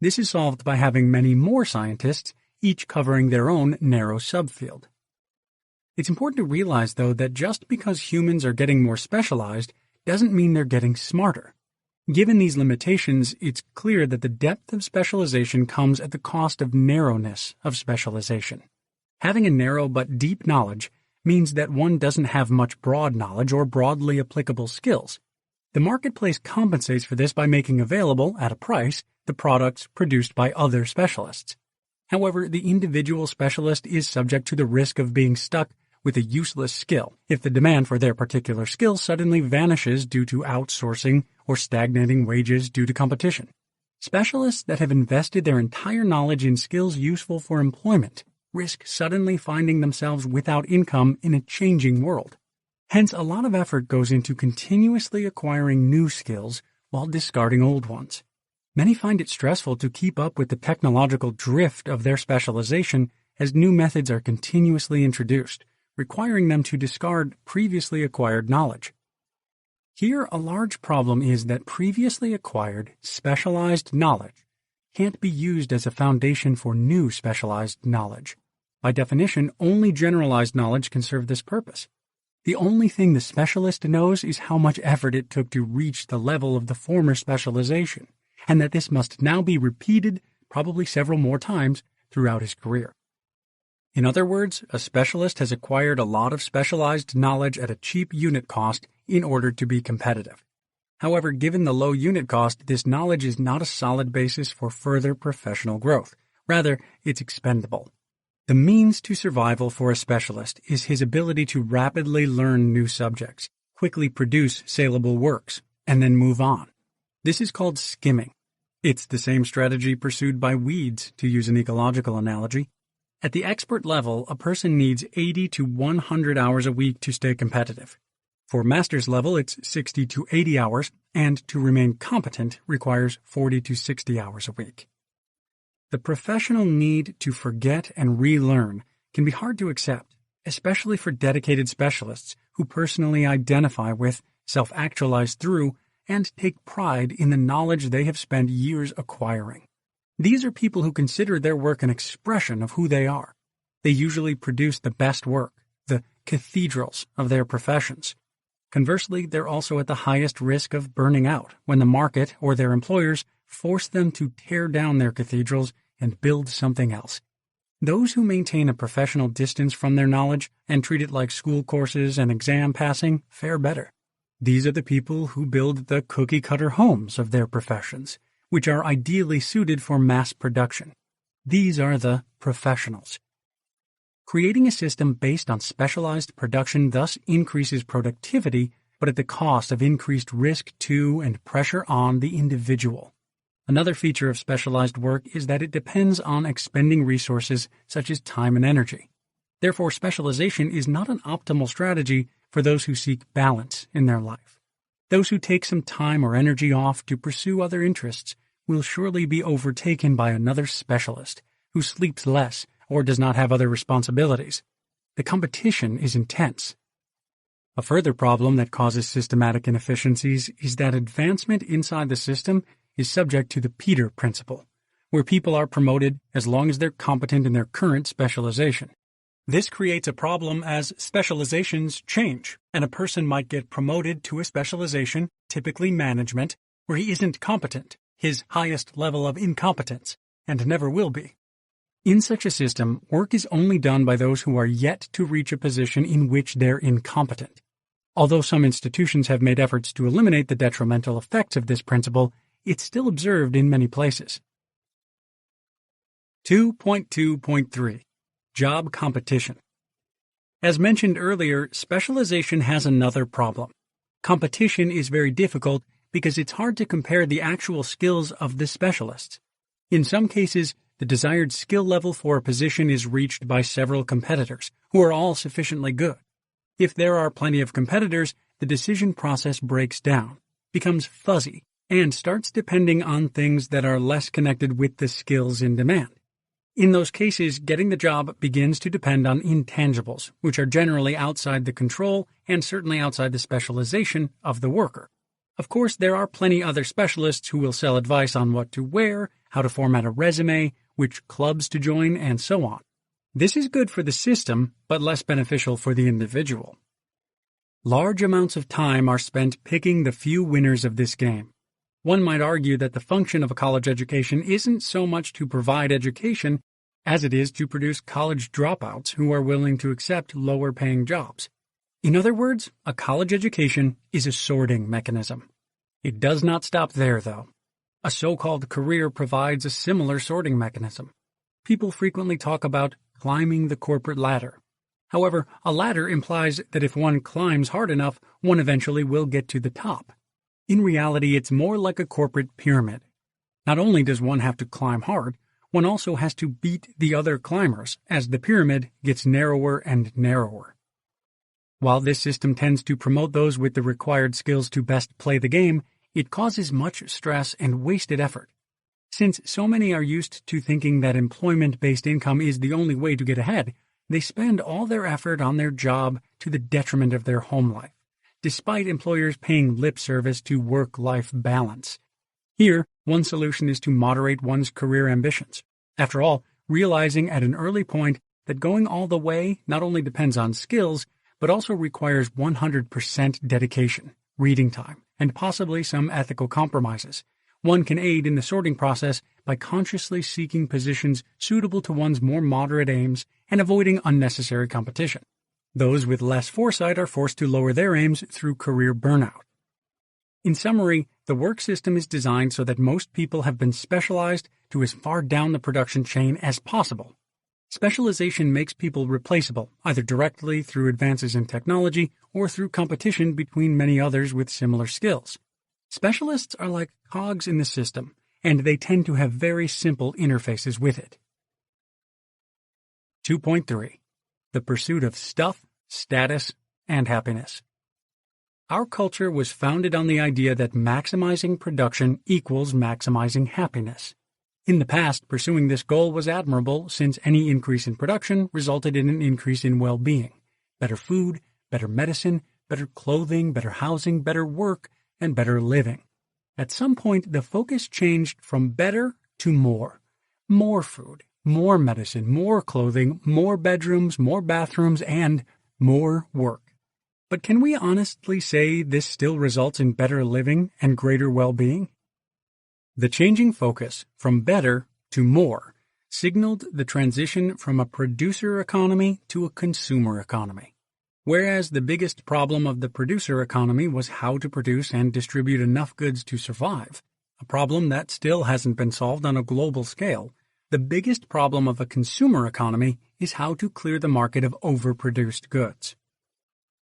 This is solved by having many more scientists, each covering their own narrow subfield. It's important to realize, though, that just because humans are getting more specialized doesn't mean they're getting smarter. Given these limitations, it's clear that the depth of specialization comes at the cost of narrowness of specialization. Having a narrow but deep knowledge means that one doesn't have much broad knowledge or broadly applicable skills. The marketplace compensates for this by making available, at a price, the products produced by other specialists. However, the individual specialist is subject to the risk of being stuck with a useless skill if the demand for their particular skill suddenly vanishes due to outsourcing or stagnating wages due to competition. Specialists that have invested their entire knowledge in skills useful for employment risk suddenly finding themselves without income in a changing world. Hence, a lot of effort goes into continuously acquiring new skills while discarding old ones. Many find it stressful to keep up with the technological drift of their specialization as new methods are continuously introduced, requiring them to discard previously acquired knowledge. Here, a large problem is that previously acquired, specialized knowledge can't be used as a foundation for new specialized knowledge. By definition, only generalized knowledge can serve this purpose. The only thing the specialist knows is how much effort it took to reach the level of the former specialization, and that this must now be repeated, probably several more times, throughout his career. In other words, a specialist has acquired a lot of specialized knowledge at a cheap unit cost in order to be competitive. However, given the low unit cost, this knowledge is not a solid basis for further professional growth. Rather, it's expendable. The means to survival for a specialist is his ability to rapidly learn new subjects, quickly produce saleable works, and then move on. This is called skimming. It's the same strategy pursued by weeds, to use an ecological analogy. At the expert level, a person needs 80 to 100 hours a week to stay competitive. For master's level, it's 60 to 80 hours, and to remain competent requires 40 to 60 hours a week. The professional need to forget and relearn can be hard to accept, especially for dedicated specialists who personally identify with, self-actualize through, and take pride in the knowledge they have spent years acquiring. These are people who consider their work an expression of who they are. They usually produce the best work, the cathedrals of their professions. Conversely, they're also at the highest risk of burning out when the market or their employers force them to tear down their cathedrals and build something else. Those who maintain a professional distance from their knowledge and treat it like school courses and exam passing fare better. These are the people who build the cookie-cutter homes of their professions, which are ideally suited for mass production. These are the professionals. Creating a system based on specialized production thus increases productivity, but at the cost of increased risk to and pressure on the individual. Another feature of specialized work is that it depends on expending resources such as time and energy. Therefore, specialization is not an optimal strategy for those who seek balance in their life. Those who take some time or energy off to pursue other interests will surely be overtaken by another specialist who sleeps less or does not have other responsibilities. The competition is intense. A further problem that causes systematic inefficiencies is that advancement inside the system is subject to the Peter principle, where people are promoted as long as they're competent in their current specialization. This creates a problem as specializations change, and a person might get promoted to a specialization, typically management, where he isn't competent, his highest level of incompetence, and never will be. In such a system, work is only done by those who are yet to reach a position in which they're incompetent. Although some institutions have made efforts to eliminate the detrimental effects of this principle, it's still observed in many places. 2.2.3 Job Competition. As mentioned earlier, specialization has another problem. Competition is very difficult because it's hard to compare the actual skills of the specialists. In some cases, the desired skill level for a position is reached by several competitors, who are all sufficiently good. If there are plenty of competitors, the decision process breaks down, becomes fuzzy, and starts depending on things that are less connected with the skills in demand. In those cases, getting the job begins to depend on intangibles, which are generally outside the control and certainly outside the specialization of the worker. Of course, there are plenty other specialists who will sell advice on what to wear, how to format a resume, which clubs to join, and so on. This is good for the system, but less beneficial for the individual. Large amounts of time are spent picking the few winners of this game. One might argue that the function of a college education isn't so much to provide education as it is to produce college dropouts who are willing to accept lower-paying jobs. In other words, a college education is a sorting mechanism. It does not stop there, though. A so-called career provides a similar sorting mechanism. People frequently talk about climbing the corporate ladder. However, a ladder implies that if one climbs hard enough, one eventually will get to the top. In reality, it's more like a corporate pyramid. Not only does one have to climb hard, one also has to beat the other climbers as the pyramid gets narrower and narrower. While this system tends to promote those with the required skills to best play the game, it causes much stress and wasted effort. Since so many are used to thinking that employment-based income is the only way to get ahead, they spend all their effort on their job to the detriment of their home life, despite employers paying lip service to work-life balance. Here, one solution is to moderate one's career ambitions. After all, realizing at an early point that going all the way not only depends on skills, but also requires 100% dedication, reading time, and possibly some ethical compromises. One can aid in the sorting process by consciously seeking positions suitable to one's more moderate aims and avoiding unnecessary competition. Those with less foresight are forced to lower their aims through career burnout. In summary, the work system is designed so that most people have been specialized to as far down the production chain as possible. Specialization makes people replaceable, either directly through advances in technology or through competition between many others with similar skills. Specialists are like cogs in the system, and they tend to have very simple interfaces with it. 2.3. The pursuit of stuff, status, and happiness. Our culture was founded on the idea that maximizing production equals maximizing happiness. In the past, pursuing this goal was admirable since any increase in production resulted in an increase in well-being. Better food, better medicine, better clothing, better housing, better work, and better living. At some point, the focus changed from better to more. More food, more medicine, more clothing, more bedrooms, more bathrooms, and more work. But can we honestly say this still results in better living and greater well-being? The changing focus from better to more signaled the transition from a producer economy to a consumer economy. Whereas the biggest problem of the producer economy was how to produce and distribute enough goods to survive, a problem that still hasn't been solved on a global scale, the biggest problem of a consumer economy is how to clear the market of overproduced goods.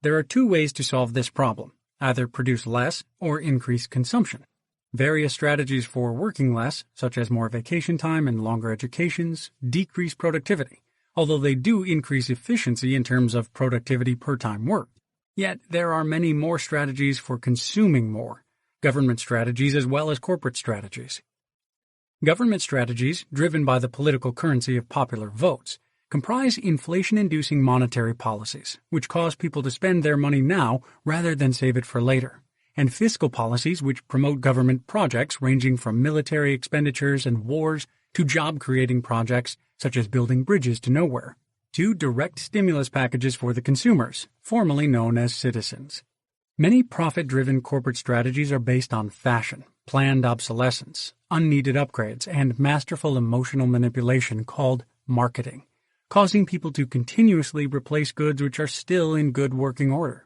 There are two ways to solve this problem, either produce less or increase consumption. Various strategies for working less, such as more vacation time and longer educations, decrease productivity, although they do increase efficiency in terms of productivity per time worked. Yet there are many more strategies for consuming more, government strategies as well as corporate strategies. Government strategies, driven by the political currency of popular votes, comprise inflation-inducing monetary policies, which cause people to spend their money now rather than save it for later, and fiscal policies which promote government projects ranging from military expenditures and wars to job-creating projects such as building bridges to nowhere, to direct stimulus packages for the consumers, formerly known as citizens. Many profit-driven corporate strategies are based on fashion, planned obsolescence, unneeded upgrades, and masterful emotional manipulation called marketing, causing people to continuously replace goods which are still in good working order.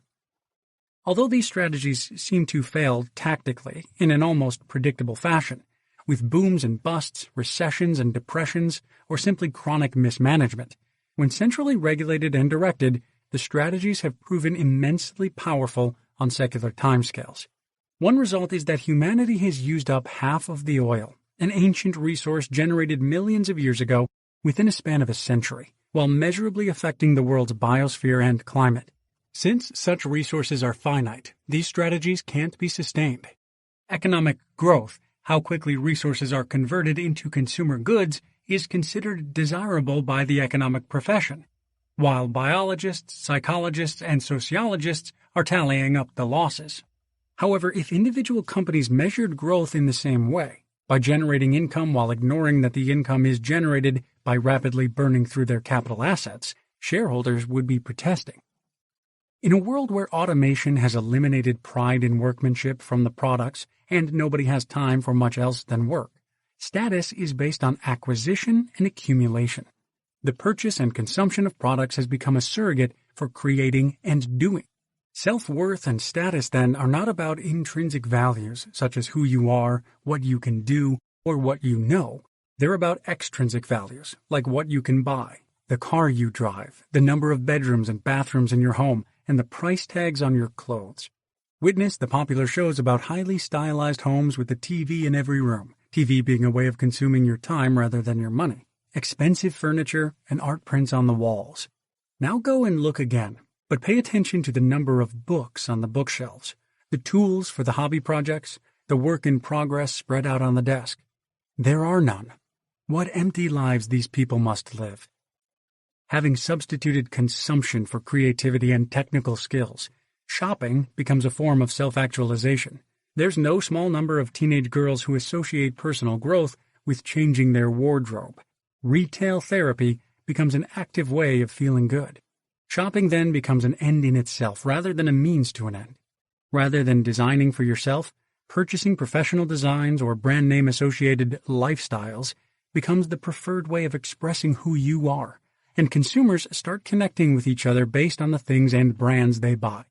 Although these strategies seem to fail tactically in an almost predictable fashion, with booms and busts, recessions and depressions, or simply chronic mismanagement, when centrally regulated and directed, the strategies have proven immensely powerful on secular timescales. One result is that humanity has used up half of the oil, an ancient resource generated millions of years ago, within a span of a century, while measurably affecting the world's biosphere and climate. Since such resources are finite, these strategies can't be sustained. Economic growth, how quickly resources are converted into consumer goods, is considered desirable by the economic profession, while biologists, psychologists, and sociologists are tallying up the losses. However, if individual companies measured growth in the same way, by generating income while ignoring that the income is generated by rapidly burning through their capital assets, shareholders would be protesting. In a world where automation has eliminated pride in workmanship from the products and nobody has time for much else than work, status is based on acquisition and accumulation. The purchase and consumption of products has become a surrogate for creating and doing. Self-worth and status, then, are not about intrinsic values, such as who you are, what you can do, or what you know. They're about extrinsic values, like what you can buy, the car you drive, the number of bedrooms and bathrooms in your home, and the price tags on your clothes. Witness the popular shows about highly stylized homes with a TV in every room, TV being a way of consuming your time rather than your money, expensive furniture, and art prints on the walls. Now go and look again, but pay attention to the number of books on the bookshelves, the tools for the hobby projects, the work in progress spread out on the desk. There are none. What empty lives these people must live. Having substituted consumption for creativity and technical skills, shopping becomes a form of self-actualization. There's no small number of teenage girls who associate personal growth with changing their wardrobe. Retail therapy becomes an active way of feeling good. Shopping then becomes an end in itself rather than a means to an end. Rather than designing for yourself, purchasing professional designs or brand name associated lifestyles becomes the preferred way of expressing who you are, and consumers start connecting with each other based on the things and brands they buy.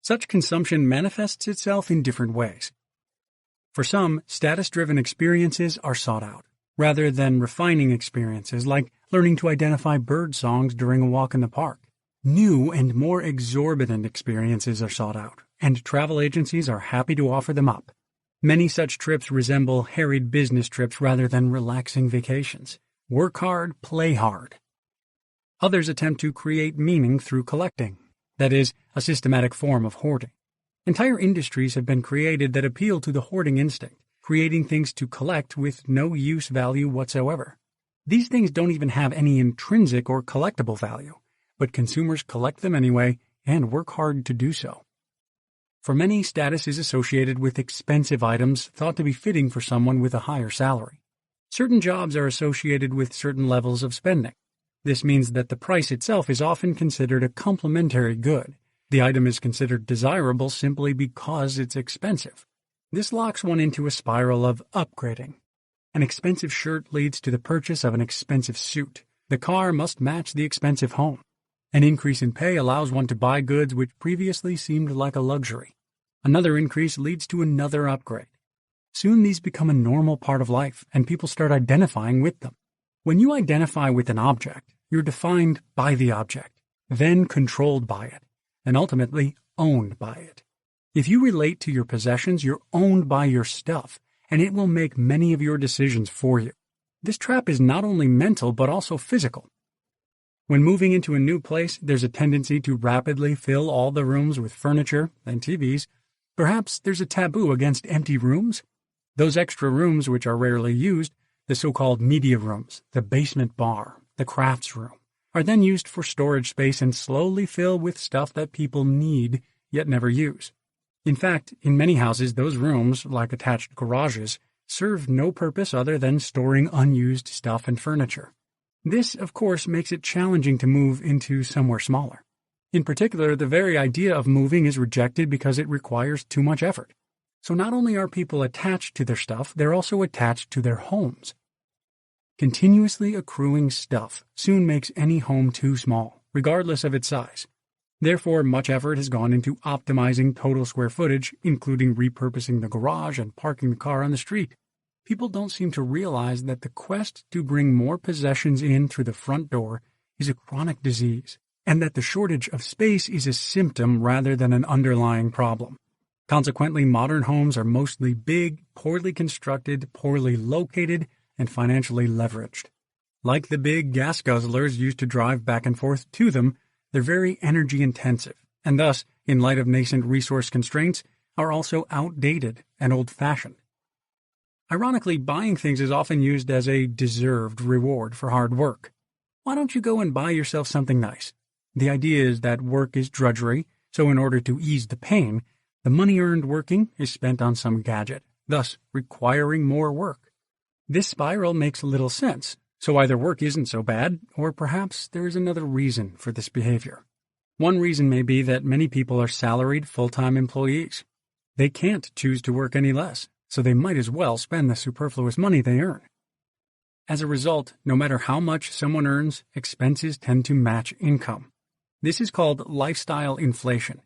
Such consumption manifests itself in different ways. For some, status-driven experiences are sought out, rather than refining experiences like learning to identify bird songs during a walk in the park. New and more exorbitant experiences are sought out, and travel agencies are happy to offer them up. Many such trips resemble harried business trips rather than relaxing vacations. Work hard, play hard. Others attempt to create meaning through collecting, that is, a systematic form of hoarding. Entire industries have been created that appeal to the hoarding instinct, creating things to collect with no use value whatsoever. These things don't even have any intrinsic or collectible value, but consumers collect them anyway and work hard to do so. For many, status is associated with expensive items thought to be fitting for someone with a higher salary. Certain jobs are associated with certain levels of spending. This means that the price itself is often considered a complementary good. The item is considered desirable simply because it's expensive. This locks one into a spiral of upgrading. An expensive shirt leads to the purchase of an expensive suit. The car must match the expensive home. An increase in pay allows one to buy goods which previously seemed like a luxury. Another increase leads to another upgrade. Soon these become a normal part of life, and people start identifying with them. When you identify with an object, you're defined by the object, then controlled by it, and ultimately owned by it. If you relate to your possessions, you're owned by your stuff, and it will make many of your decisions for you. This trap is not only mental but also physical. When moving into a new place, there's a tendency to rapidly fill all the rooms with furniture and TVs. Perhaps there's a taboo against empty rooms. Those extra rooms which are rarely used, the so-called media rooms, the basement bar, the crafts room, are then used for storage space and slowly fill with stuff that people need yet never use. In fact, in many houses, those rooms, like attached garages, serve no purpose other than storing unused stuff and furniture. This, of course, makes it challenging to move into somewhere smaller. In particular, the very idea of moving is rejected because it requires too much effort. So not only are people attached to their stuff, they're also attached to their homes. Continuously accruing stuff soon makes any home too small, regardless of its size. Therefore, much effort has gone into optimizing total square footage, including repurposing the garage and parking the car on the street. People don't seem to realize that the quest to bring more possessions in through the front door is a chronic disease, and that the shortage of space is a symptom rather than an underlying problem. Consequently, modern homes are mostly big, poorly constructed, poorly located, and financially leveraged. Like the big gas guzzlers used to drive back and forth to them, they're very energy-intensive, and thus, in light of nascent resource constraints, are also outdated and old-fashioned. Ironically, buying things is often used as a deserved reward for hard work. Why don't you go and buy yourself something nice? The idea is that work is drudgery, so in order to ease the pain, the money earned working is spent on some gadget, thus requiring more work. This spiral makes little sense, so either work isn't so bad, or perhaps there is another reason for this behavior. One reason may be that many people are salaried full-time employees. They can't choose to work any less, so they might as well spend the superfluous money they earn. As a result, no matter how much someone earns, expenses tend to match income. This is called lifestyle inflation.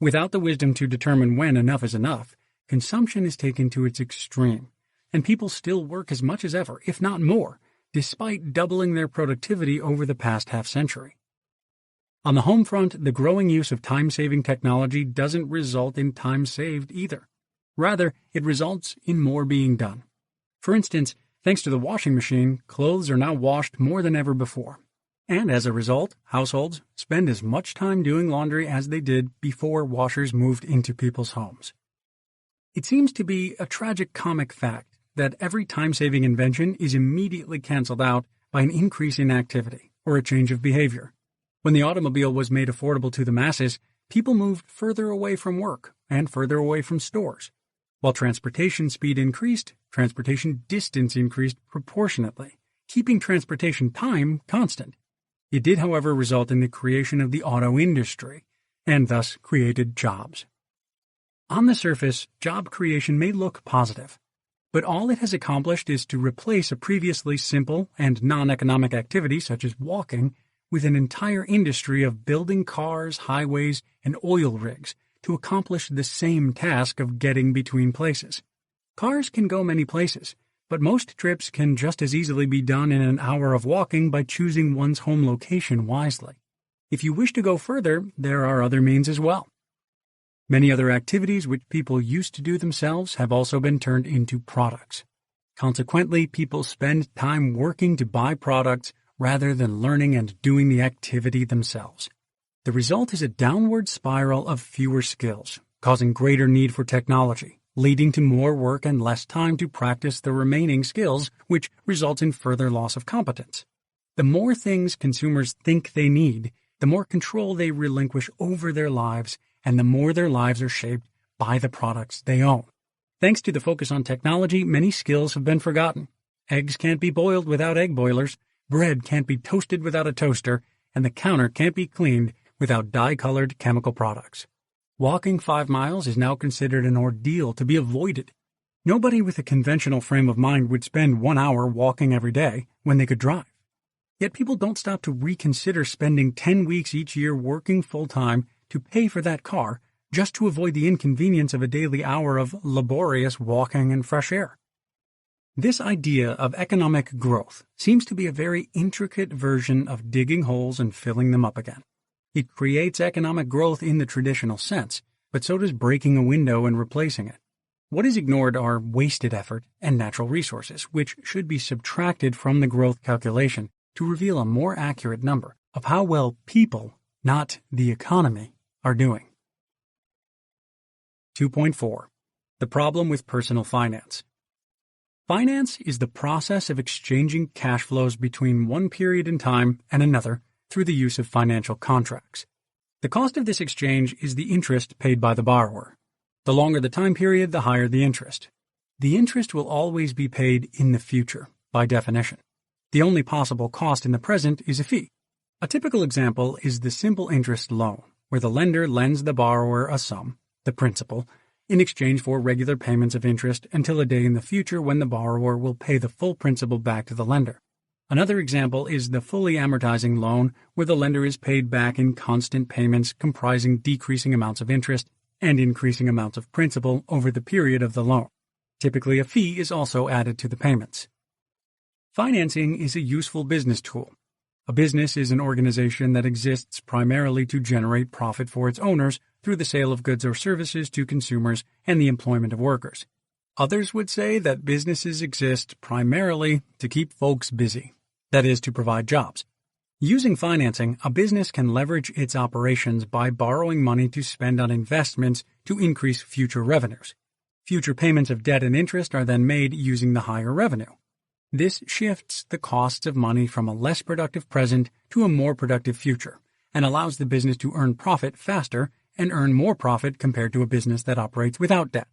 Without the wisdom to determine when enough is enough, consumption is taken to its extreme, and people still work as much as ever, if not more, despite doubling their productivity over the past half-century. On the home front, the growing use of time-saving technology doesn't result in time saved either. Rather, it results in more being done. For instance, thanks to the washing machine, clothes are now washed more than ever before. And as a result, households spend as much time doing laundry as they did before washers moved into people's homes. It seems to be a tragic comic fact that every time-saving invention is immediately canceled out by an increase in activity or a change of behavior. When the automobile was made affordable to the masses, people moved further away from work and further away from stores. While transportation speed increased, transportation distance increased proportionately, keeping transportation time constant. It did, however, result in the creation of the auto industry, and thus created jobs. On the surface, job creation may look positive, but all it has accomplished is to replace a previously simple and non-economic activity such as walking with an entire industry of building cars, highways, and oil rigs to accomplish the same task of getting between places. Cars can go many places, but most trips can just as easily be done in an hour of walking by choosing one's home location wisely. If you wish to go further, there are other means as well. Many other activities which people used to do themselves have also been turned into products. Consequently, people spend time working to buy products rather than learning and doing the activity themselves. The result is a downward spiral of fewer skills, causing greater need for technology, leading to more work and less time to practice the remaining skills, which results in further loss of competence. The more things consumers think they need, the more control they relinquish over their lives, and the more their lives are shaped by the products they own. Thanks to the focus on technology, many skills have been forgotten. Eggs can't be boiled without egg boilers, bread can't be toasted without a toaster, and the counter can't be cleaned without dye-colored chemical products. Walking 5 miles is now considered an ordeal to be avoided. Nobody with a conventional frame of mind would spend 1 hour walking every day when they could drive. Yet people don't stop to reconsider spending 10 weeks each year working full-time to pay for that car just to avoid the inconvenience of a daily hour of laborious walking and fresh air. This idea of economic growth seems to be a very intricate version of digging holes and filling them up again. It creates economic growth in the traditional sense, but so does breaking a window and replacing it. What is ignored are wasted effort and natural resources, which should be subtracted from the growth calculation to reveal a more accurate number of how well people, not the economy, are doing. 2.4. The problem with personal finance. Finance is the process of exchanging cash flows between one period in time and another through the use of financial contracts. The cost of this exchange is the interest paid by the borrower. The longer the time period, the higher the interest. The interest will always be paid in the future, by definition. The only possible cost in the present is a fee. A typical example is the simple interest loan, where the lender lends the borrower a sum, the principal, in exchange for regular payments of interest until a day in the future when the borrower will pay the full principal back to the lender. Another example is the fully amortizing loan, where the lender is paid back in constant payments comprising decreasing amounts of interest and increasing amounts of principal over the period of the loan. Typically, a fee is also added to the payments. Financing is a useful business tool. A business is an organization that exists primarily to generate profit for its owners through the sale of goods or services to consumers and the employment of workers. Others would say that businesses exist primarily to keep folks busy, that is, to provide jobs. Using financing, a business can leverage its operations by borrowing money to spend on investments to increase future revenues. Future payments of debt and interest are then made using the higher revenue. This shifts the costs of money from a less productive present to a more productive future, and allows the business to earn profit faster and earn more profit compared to a business that operates without debt.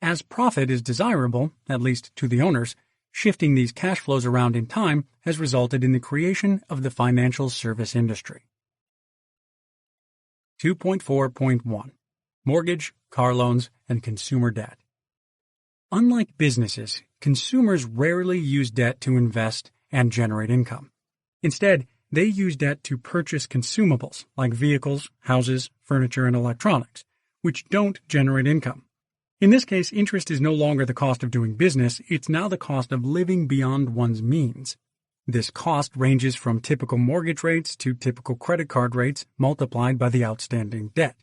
As profit is desirable, at least to the owners, shifting these cash flows around in time has resulted in the creation of the financial service industry. 2.4.1 Mortgage, car loans, and consumer debt. Unlike businesses, consumers rarely use debt to invest and generate income. Instead, they use debt to purchase consumables like vehicles, houses, furniture, and electronics, which don't generate income. In this case, interest is no longer the cost of doing business, it's now the cost of living beyond one's means. This cost ranges from typical mortgage rates to typical credit card rates multiplied by the outstanding debt.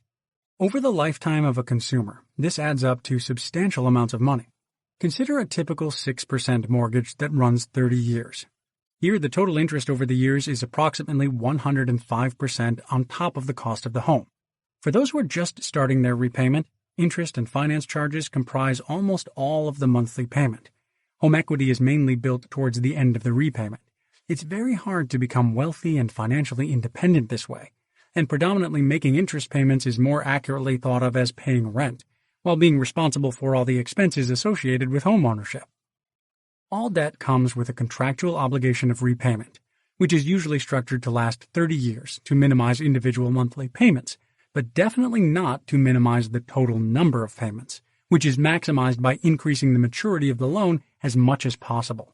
Over the lifetime of a consumer, this adds up to substantial amounts of money. Consider a typical 6% mortgage that runs 30 years. Here, the total interest over the years is approximately 105% on top of the cost of the home. For those who are just starting their repayment, interest and finance charges comprise almost all of the monthly payment. Home equity is mainly built towards the end of the repayment. It's very hard to become wealthy and financially independent this way, and predominantly making interest payments is more accurately thought of as paying rent, while being responsible for all the expenses associated with home ownership. All debt comes with a contractual obligation of repayment, which is usually structured to last 30 years to minimize individual monthly payments, but definitely not to minimize the total number of payments, which is maximized by increasing the maturity of the loan as much as possible.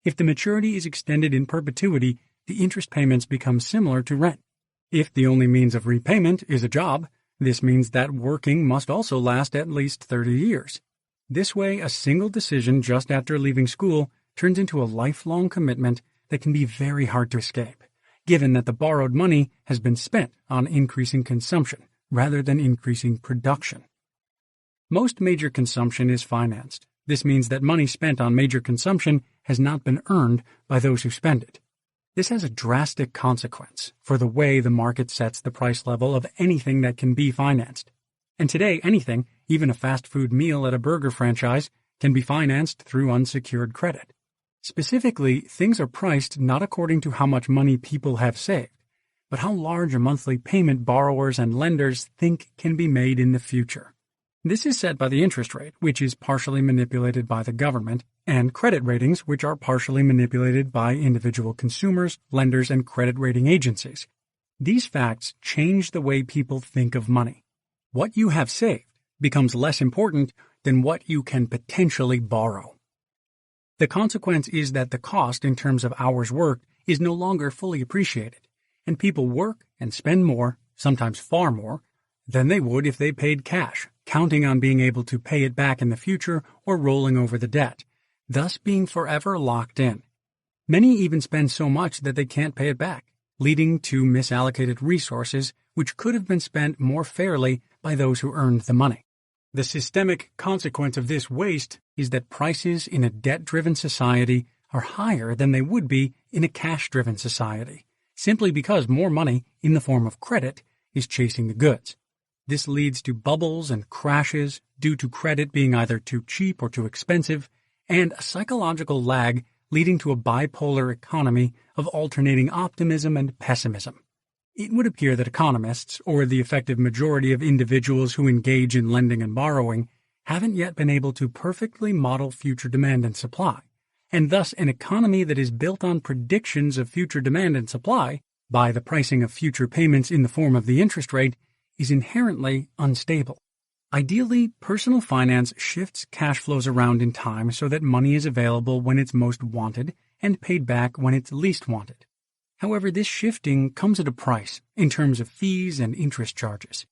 If the maturity is extended in perpetuity, the interest payments become similar to rent. If the only means of repayment is a job, this means that working must also last at least 30 years. This way, a single decision just after leaving school turns into a lifelong commitment that can be very hard to escape, given that the borrowed money has been spent on increasing consumption rather than increasing production. Most major consumption is financed. This means that money spent on major consumption has not been earned by those who spend it. This has a drastic consequence for the way the market sets the price level of anything that can be financed. And today, anything, even a fast food meal at a burger franchise, can be financed through unsecured credit. Specifically, things are priced not according to how much money people have saved, but how large a monthly payment borrowers and lenders think can be made in the future. This is set by the interest rate, which is partially manipulated by the government, and credit ratings, which are partially manipulated by individual consumers, lenders, and credit rating agencies. These facts change the way people think of money. What you have saved becomes less important than what you can potentially borrow. The consequence is that the cost in terms of hours worked is no longer fully appreciated, and people work and spend more, sometimes far more, than they would if they paid cash, counting on being able to pay it back in the future or rolling over the debt, thus being forever locked in. Many even spend so much that they can't pay it back, leading to misallocated resources which could have been spent more fairly by those who earned the money. The systemic consequence of this waste is that prices in a debt-driven society are higher than they would be in a cash-driven society, simply because more money, in the form of credit, is chasing the goods. This leads to bubbles and crashes due to credit being either too cheap or too expensive, and a psychological lag leading to a bipolar economy of alternating optimism and pessimism. It would appear that economists, or the effective majority of individuals who engage in lending and borrowing, haven't yet been able to perfectly model future demand and supply, and thus an economy that is built on predictions of future demand and supply by the pricing of future payments in the form of the interest rate is inherently unstable. Ideally, personal finance shifts cash flows around in time so that money is available when it's most wanted and paid back when it's least wanted. However, this shifting comes at a price in terms of fees and interest charges.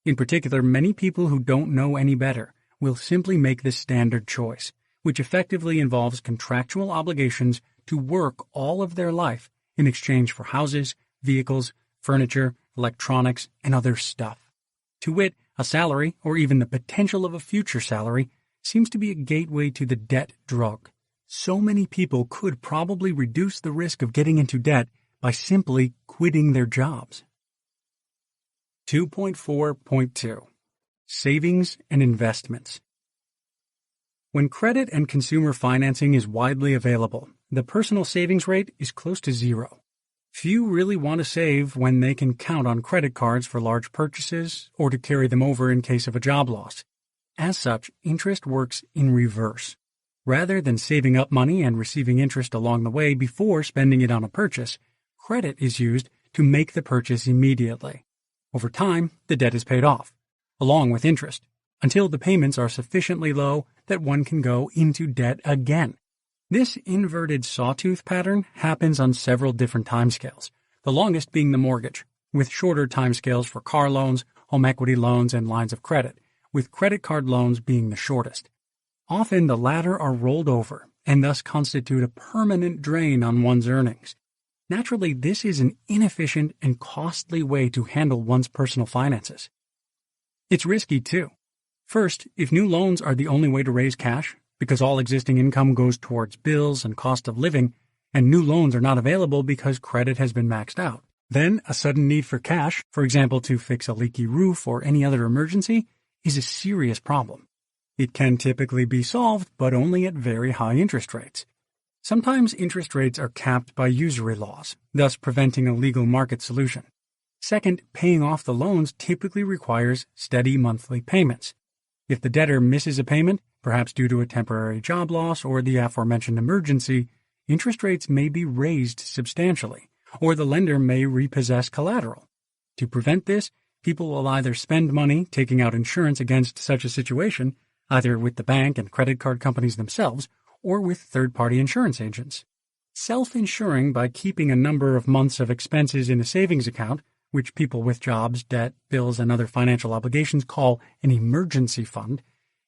In particular, many people who don't know any better will simply make this standard choice, which effectively involves contractual obligations to work all of their life in exchange for houses, vehicles, furniture, electronics, and other stuff. To wit, a salary, or even the potential of a future salary, seems to be a gateway to the debt drug. So many people could probably reduce the risk of getting into debt by simply quitting their jobs. 2.4.2 Savings and Investments. When credit and consumer financing is widely available, the personal savings rate is close to zero. Few really want to save when they can count on credit cards for large purchases or to carry them over in case of a job loss. As such, interest works in reverse. Rather than saving up money and receiving interest along the way before spending it on a purchase, credit is used to make the purchase immediately. Over time, the debt is paid off, along with interest, until the payments are sufficiently low that one can go into debt again. This inverted sawtooth pattern happens on several different timescales, the longest being the mortgage, with shorter timescales for car loans, home equity loans, and lines of credit, with credit card loans being the shortest. Often the latter are rolled over and thus constitute a permanent drain on one's earnings. Naturally, this is an inefficient and costly way to handle one's personal finances. It's risky too. First, if new loans are the only way to raise cash, because all existing income goes towards bills and cost of living, and new loans are not available because credit has been maxed out, then a sudden need for cash, for example to fix a leaky roof or any other emergency, is a serious problem. It can typically be solved, but only at very high interest rates. Sometimes interest rates are capped by usury laws, thus preventing a legal market solution. Second, paying off the loans typically requires steady monthly payments. If the debtor misses a payment, perhaps due to a temporary job loss or the aforementioned emergency, interest rates may be raised substantially, or the lender may repossess collateral. To prevent this, people will either spend money taking out insurance against such a situation, either with the bank and credit card companies themselves, or with third-party insurance agents. Self-insuring by keeping a number of months of expenses in a savings account, which people with jobs, debt, bills, and other financial obligations call an emergency fund,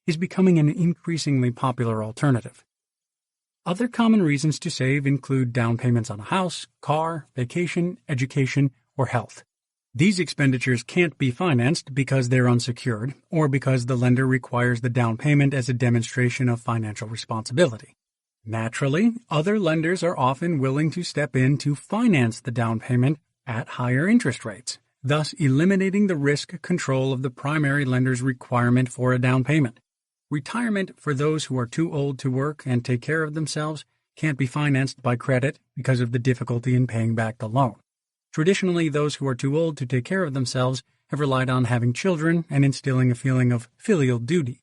is becoming an increasingly popular alternative. Other common reasons to save include down payments on a house, car, vacation, education, or health. These expenditures can't be financed because they're unsecured or because the lender requires the down payment as a demonstration of financial responsibility. Naturally, other lenders are often willing to step in to finance the down payment at higher interest rates, thus eliminating the risk control of the primary lender's requirement for a down payment. Retirement for those who are too old to work and take care of themselves can't be financed by credit because of the difficulty in paying back the loan. Traditionally, those who are too old to take care of themselves have relied on having children and instilling a feeling of filial duty.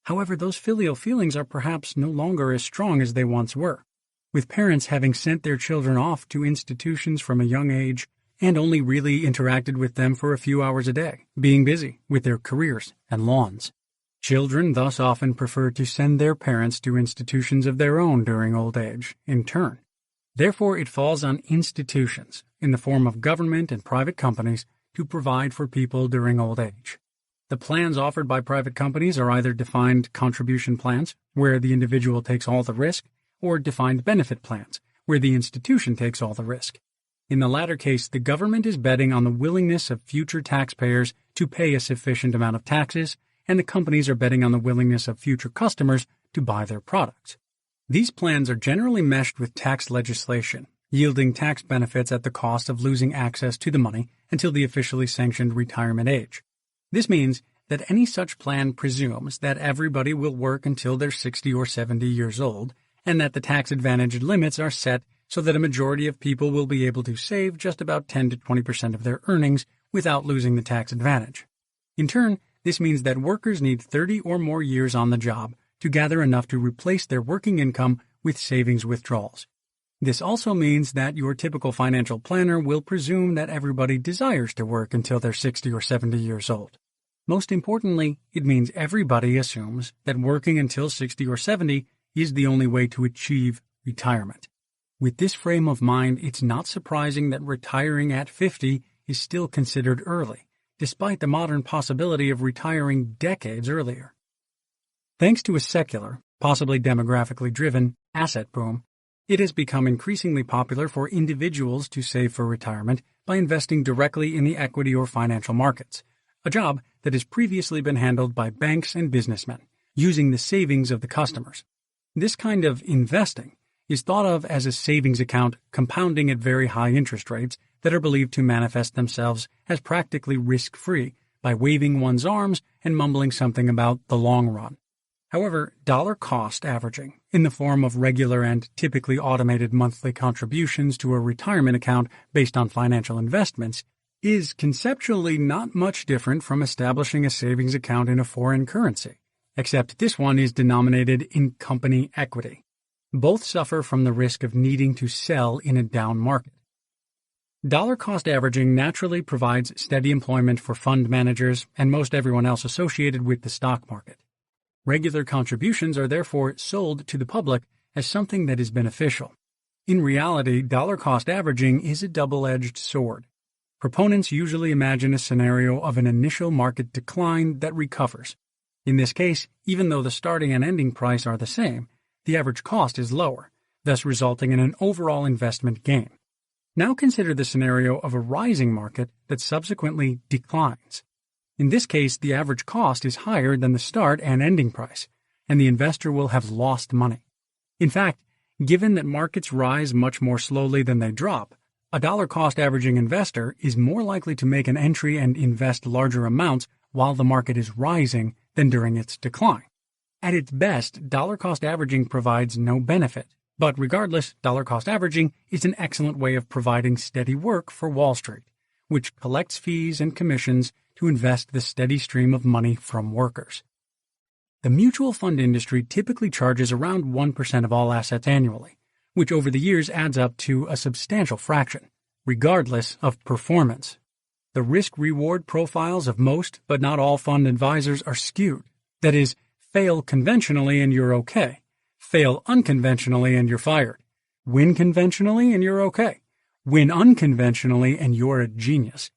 However, those filial feelings are perhaps no longer as strong as they once were, with parents having sent their children off to institutions from a young age and only really interacted with them for a few hours a day, being busy with their careers and lawns. Children thus often prefer to send their parents to institutions of their own during old age, in turn. Therefore, it falls on institutions, in the form of government and private companies, to provide for people during old age. The plans offered by private companies are either defined contribution plans, where the individual takes all the risk, or defined benefit plans, where the institution takes all the risk. In the latter case, the government is betting on the willingness of future taxpayers to pay a sufficient amount of taxes, and the companies are betting on the willingness of future customers to buy their products. These plans are generally meshed with tax legislation, yielding tax benefits at the cost of losing access to the money until the officially sanctioned retirement age. This means that any such plan presumes that everybody will work until they're 60 or 70 years old, and that the tax-advantaged limits are set so that a majority of people will be able to save just about 10 to 20% of their earnings without losing the tax advantage. In turn, this means that workers need 30 or more years on the job to gather enough to replace their working income with savings withdrawals. This also means that your typical financial planner will presume that everybody desires to work until they're 60 or 70 years old. Most importantly, it means everybody assumes that working until 60 or 70 is the only way to achieve retirement. With this frame of mind, it's not surprising that retiring at 50 is still considered early, despite the modern possibility of retiring decades earlier. Thanks to a secular, possibly demographically driven, asset boom, it has become increasingly popular for individuals to save for retirement by investing directly in the equity or financial markets, a job that has previously been handled by banks and businessmen, using the savings of the customers. This kind of investing is thought of as a savings account compounding at very high interest rates that are believed to manifest themselves as practically risk-free by waving one's arms and mumbling something about the long run. However, dollar cost averaging, in the form of regular and typically automated monthly contributions to a retirement account based on financial investments, is conceptually not much different from establishing a savings account in a foreign currency, except this one is denominated in company equity. Both suffer from the risk of needing to sell in a down market. Dollar cost averaging naturally provides steady employment for fund managers and most everyone else associated with the stock market. Regular contributions are therefore sold to the public as something that is beneficial. In reality, dollar cost averaging is a double-edged sword. Proponents usually imagine a scenario of an initial market decline that recovers. In this case, even though the starting and ending price are the same, the average cost is lower, thus resulting in an overall investment gain. Now consider the scenario of a rising market that subsequently declines. In this case, the average cost is higher than the start and ending price, and the investor will have lost money. In fact, given that markets rise much more slowly than they drop, a dollar cost averaging investor is more likely to make an entry and invest larger amounts while the market is rising than during its decline. At its best, dollar cost averaging provides no benefit, but regardless, dollar cost averaging is an excellent way of providing steady work for Wall Street, which collects fees and commissions to invest the steady stream of money from workers. The mutual fund industry typically charges around 1% of all assets annually, which over the years adds up to a substantial fraction, regardless of performance. The risk-reward profiles of most, but not all fund advisors are skewed. That is, fail conventionally and you're okay. Fail unconventionally and you're fired. Win conventionally and you're okay. Win unconventionally and you're a genius.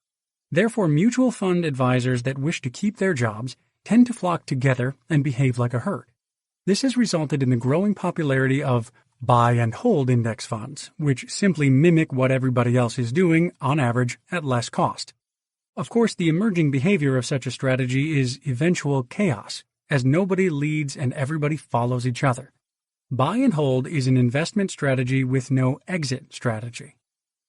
Therefore, mutual fund advisors that wish to keep their jobs tend to flock together and behave like a herd. This has resulted in the growing popularity of buy and hold index funds, which simply mimic what everybody else is doing, on average, at less cost. Of course, the emerging behavior of such a strategy is eventual chaos, as nobody leads and everybody follows each other. Buy and hold is an investment strategy with no exit strategy.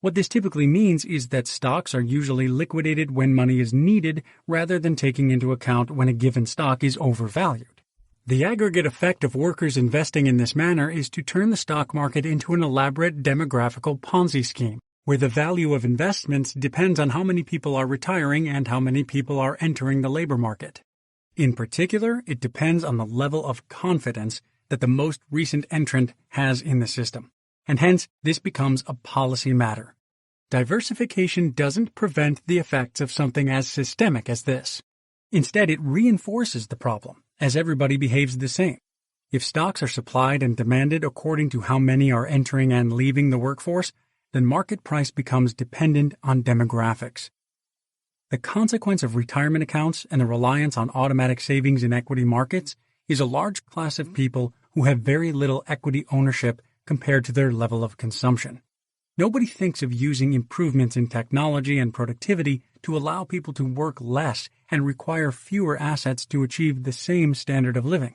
What this typically means is that stocks are usually liquidated when money is needed rather than taking into account when a given stock is overvalued. The aggregate effect of workers investing in this manner is to turn the stock market into an elaborate demographical Ponzi scheme, where the value of investments depends on how many people are retiring and how many people are entering the labor market. In particular, it depends on the level of confidence that the most recent entrant has in the system, and hence this becomes a policy matter. Diversification doesn't prevent the effects of something as systemic as this. Instead, it reinforces the problem, as everybody behaves the same. If stocks are supplied and demanded according to how many are entering and leaving the workforce, then market price becomes dependent on demographics. The consequence of retirement accounts and the reliance on automatic savings in equity markets is a large class of people who have very little equity ownership compared to their level of consumption. Nobody thinks of using improvements in technology and productivity to allow people to work less and require fewer assets to achieve the same standard of living.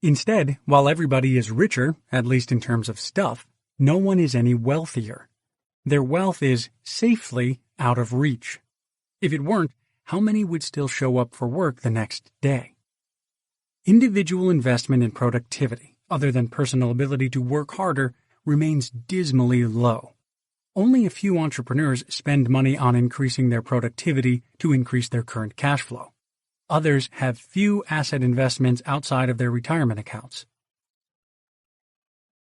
Instead, while everybody is richer, at least in terms of stuff, no one is any wealthier. Their wealth is safely out of reach. If it weren't, how many would still show up for work the next day? Individual investment in productivity, other than personal ability to work harder, remains dismally low. Only a few entrepreneurs spend money on increasing their productivity to increase their current cash flow. Others have few asset investments outside of their retirement accounts.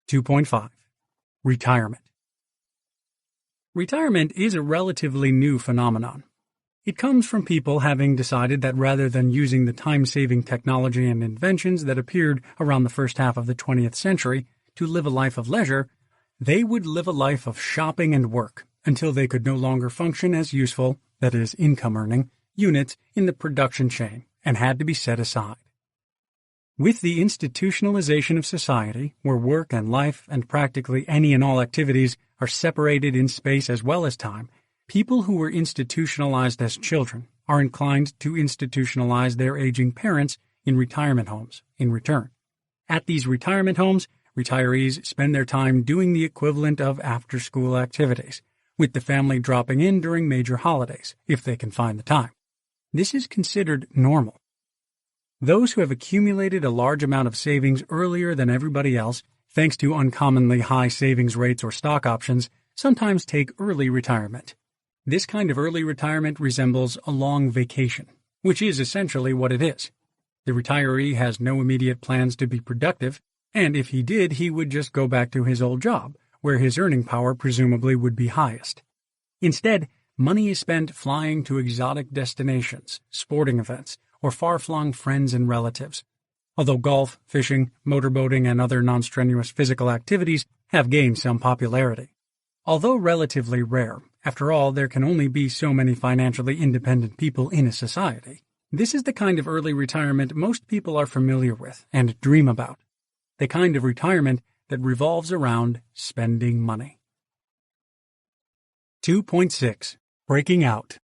2.5. Retirement. Retirement is a relatively new phenomenon. It comes from people having decided that rather than using the time-saving technology and inventions that appeared around the first half of the 20th century to live a life of leisure, they would live a life of shopping and work until they could no longer function as useful, that is, income-earning, units in the production chain and had to be set aside. With the institutionalization of society, where work and life and practically any and all activities are separated in space as well as time, people who were institutionalized as children are inclined to institutionalize their aging parents in retirement homes in return. At these retirement homes, retirees spend their time doing the equivalent of after-school activities, with the family dropping in during major holidays, if they can find the time. This is considered normal. Those who have accumulated a large amount of savings earlier than everybody else, thanks to uncommonly high savings rates or stock options, sometimes take early retirement. This kind of early retirement resembles a long vacation, which is essentially what it is. The retiree has no immediate plans to be productive, and if he did, he would just go back to his old job, where his earning power presumably would be highest. Instead, money is spent flying to exotic destinations, sporting events, or far-flung friends and relatives. Although golf, fishing, motorboating, and other non-strenuous physical activities have gained some popularity. Although relatively rare, after all, there can only be so many financially independent people in a society. This is the kind of early retirement most people are familiar with and dream about. The kind of retirement that revolves around spending money. 2.6. Breaking out.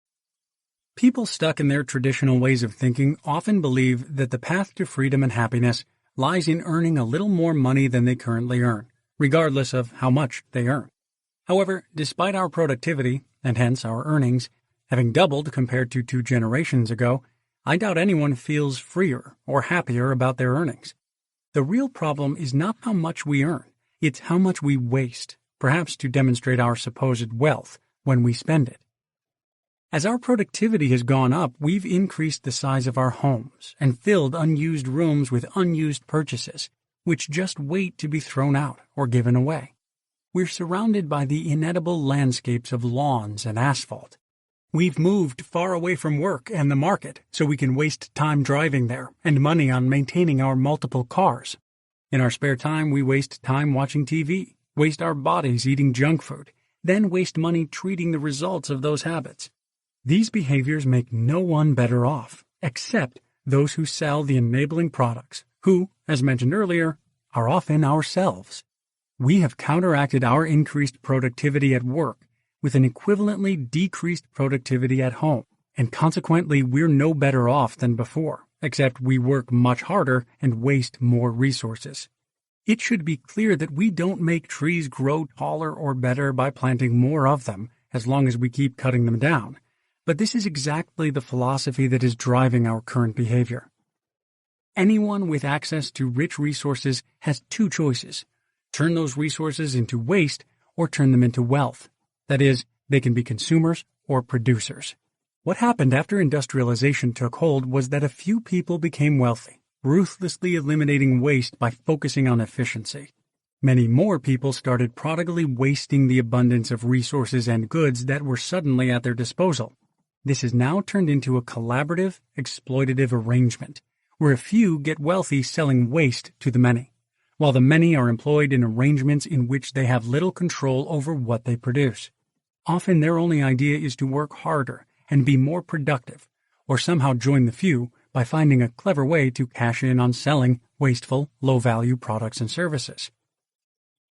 People stuck in their traditional ways of thinking often believe that the path to freedom and happiness lies in earning a little more money than they currently earn, regardless of how much they earn. However, despite our productivity, and hence our earnings, having doubled compared to 2 generations ago, I doubt anyone feels freer or happier about their earnings. The real problem is not how much we earn, it's how much we waste, perhaps to demonstrate our supposed wealth, when we spend it. As our productivity has gone up, we've increased the size of our homes and filled unused rooms with unused purchases, which just wait to be thrown out or given away. We're surrounded by the inedible landscapes of lawns and asphalt. We've moved far away from work and the market so we can waste time driving there and money on maintaining our multiple cars. In our spare time, we waste time watching TV, waste our bodies eating junk food, then waste money treating the results of those habits. These behaviors make no one better off, except those who sell the enabling products, who, as mentioned earlier, are often ourselves. We have counteracted our increased productivity at work with an equivalently decreased productivity at home, and consequently we're no better off than before, except we work much harder and waste more resources. It should be clear that we don't make trees grow taller or better by planting more of them, as long as we keep cutting them down. But this is exactly the philosophy that is driving our current behavior. Anyone with access to rich resources has 2 choices: turn those resources into waste or turn them into wealth. That is, they can be consumers or producers. What happened after industrialization took hold was that a few people became wealthy, ruthlessly eliminating waste by focusing on efficiency. Many more people started prodigally wasting the abundance of resources and goods that were suddenly at their disposal. This has now turned into a collaborative, exploitative arrangement, where a few get wealthy selling waste to the many, while the many are employed in arrangements in which they have little control over what they produce. Often their only idea is to work harder and be more productive, or somehow join the few by finding a clever way to cash in on selling wasteful, low-value products and services.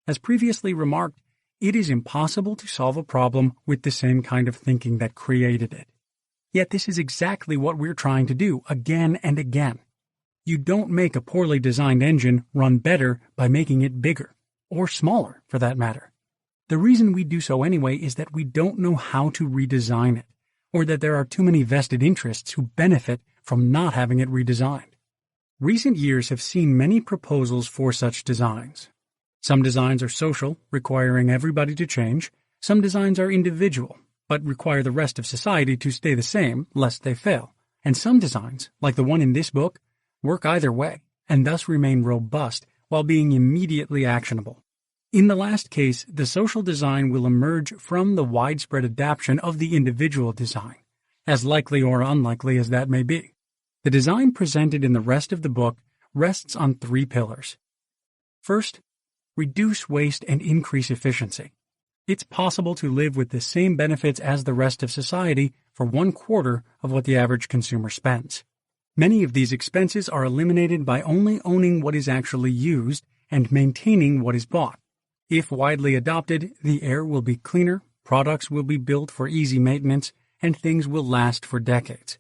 As previously remarked, it is impossible to solve a problem with the same kind of thinking that created it. Yet this is exactly what we're trying to do again and again. You don't make a poorly designed engine run better by making it bigger, or smaller for that matter. The reason we do so anyway is that we don't know how to redesign it, or that there are too many vested interests who benefit from not having it redesigned. Recent years have seen many proposals for such designs. Some designs are social, requiring everybody to change. Some designs are individual, but require the rest of society to stay the same lest they fail. And some designs, like the one in this book, work either way, and thus remain robust while being immediately actionable. In the last case, the social design will emerge from the widespread adoption of the individual design, as likely or unlikely as that may be. The design presented in the rest of the book rests on 3 pillars. First, reduce waste and increase efficiency. It's possible to live with the same benefits as the rest of society for 1/4 of what the average consumer spends. Many of these expenses are eliminated by only owning what is actually used and maintaining what is bought. If widely adopted, the air will be cleaner, products will be built for easy maintenance, and things will last for decades.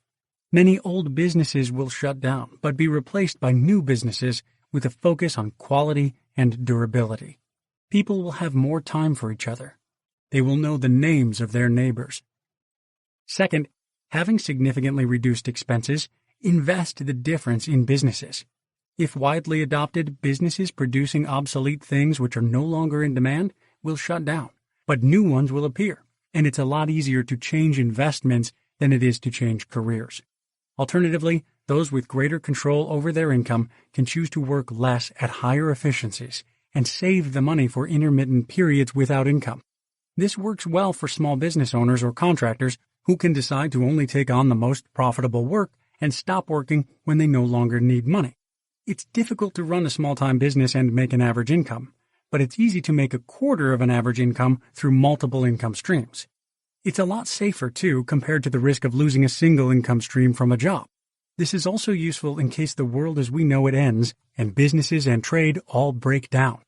Many old businesses will shut down, but be replaced by new businesses with a focus on quality and durability. People will have more time for each other. They will know the names of their neighbors. Second, having significantly reduced expenses, Invest the difference in businesses. If widely adopted, businesses producing obsolete things which are no longer in demand will shut down, but new ones will appear, and it's a lot easier to change investments than it is to change careers. Alternatively, those with greater control over their income can choose to work less at higher efficiencies and save the money for intermittent periods without income. This works well for small business owners or contractors who can decide to only take on the most profitable work and stop working when they no longer need money. It's difficult to run a small-time business and make an average income, but it's easy to make a quarter of an average income through multiple income streams. It's a lot safer, too, compared to the risk of losing a single income stream from a job. This is also useful in case the world as we know it ends and businesses and trade all break down.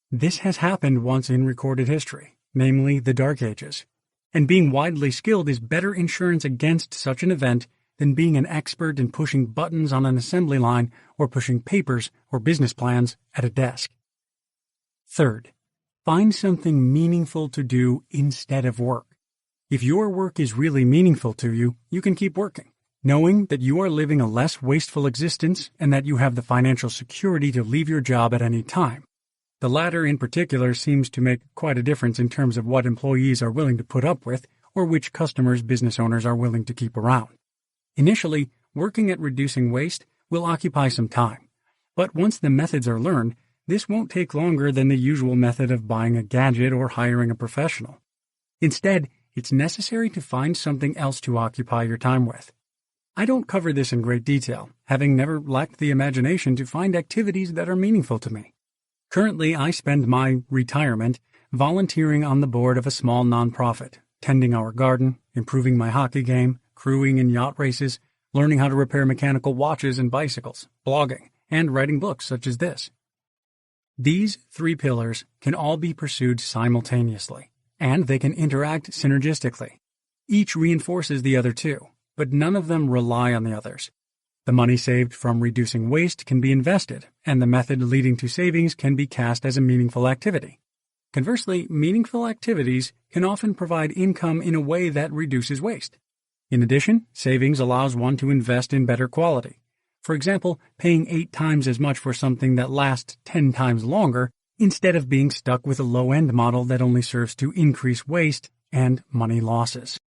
This has happened once in recorded history, namely the Dark Ages. And being widely skilled is better insurance against such an event than being an expert in pushing buttons on an assembly line or pushing papers or business plans at a desk. Third, find something meaningful to do instead of work. If your work is really meaningful to you, you can keep working, knowing that you are living a less wasteful existence and that you have the financial security to leave your job at any time. The latter in particular seems to make quite a difference in terms of what employees are willing to put up with or which customers business owners are willing to keep around. Initially, working at reducing waste will occupy some time, but once the methods are learned, this won't take longer than the usual method of buying a gadget or hiring a professional. Instead, it's necessary to find something else to occupy your time with. I don't cover this in great detail, having never lacked the imagination to find activities that are meaningful to me. Currently, I spend my retirement volunteering on the board of a small nonprofit, tending our garden, improving my hockey game, crewing in yacht races, learning how to repair mechanical watches and bicycles, blogging, and writing books such as this. These 3 pillars can all be pursued simultaneously, and they can interact synergistically. Each reinforces the other 2, but none of them rely on the others. The money saved from reducing waste can be invested, and the method leading to savings can be cast as a meaningful activity. Conversely, meaningful activities can often provide income in a way that reduces waste. In addition, savings allows one to invest in better quality. For example, paying 8 times as much for something that lasts 10 times longer instead of being stuck with a low-end model that only serves to increase waste and money losses.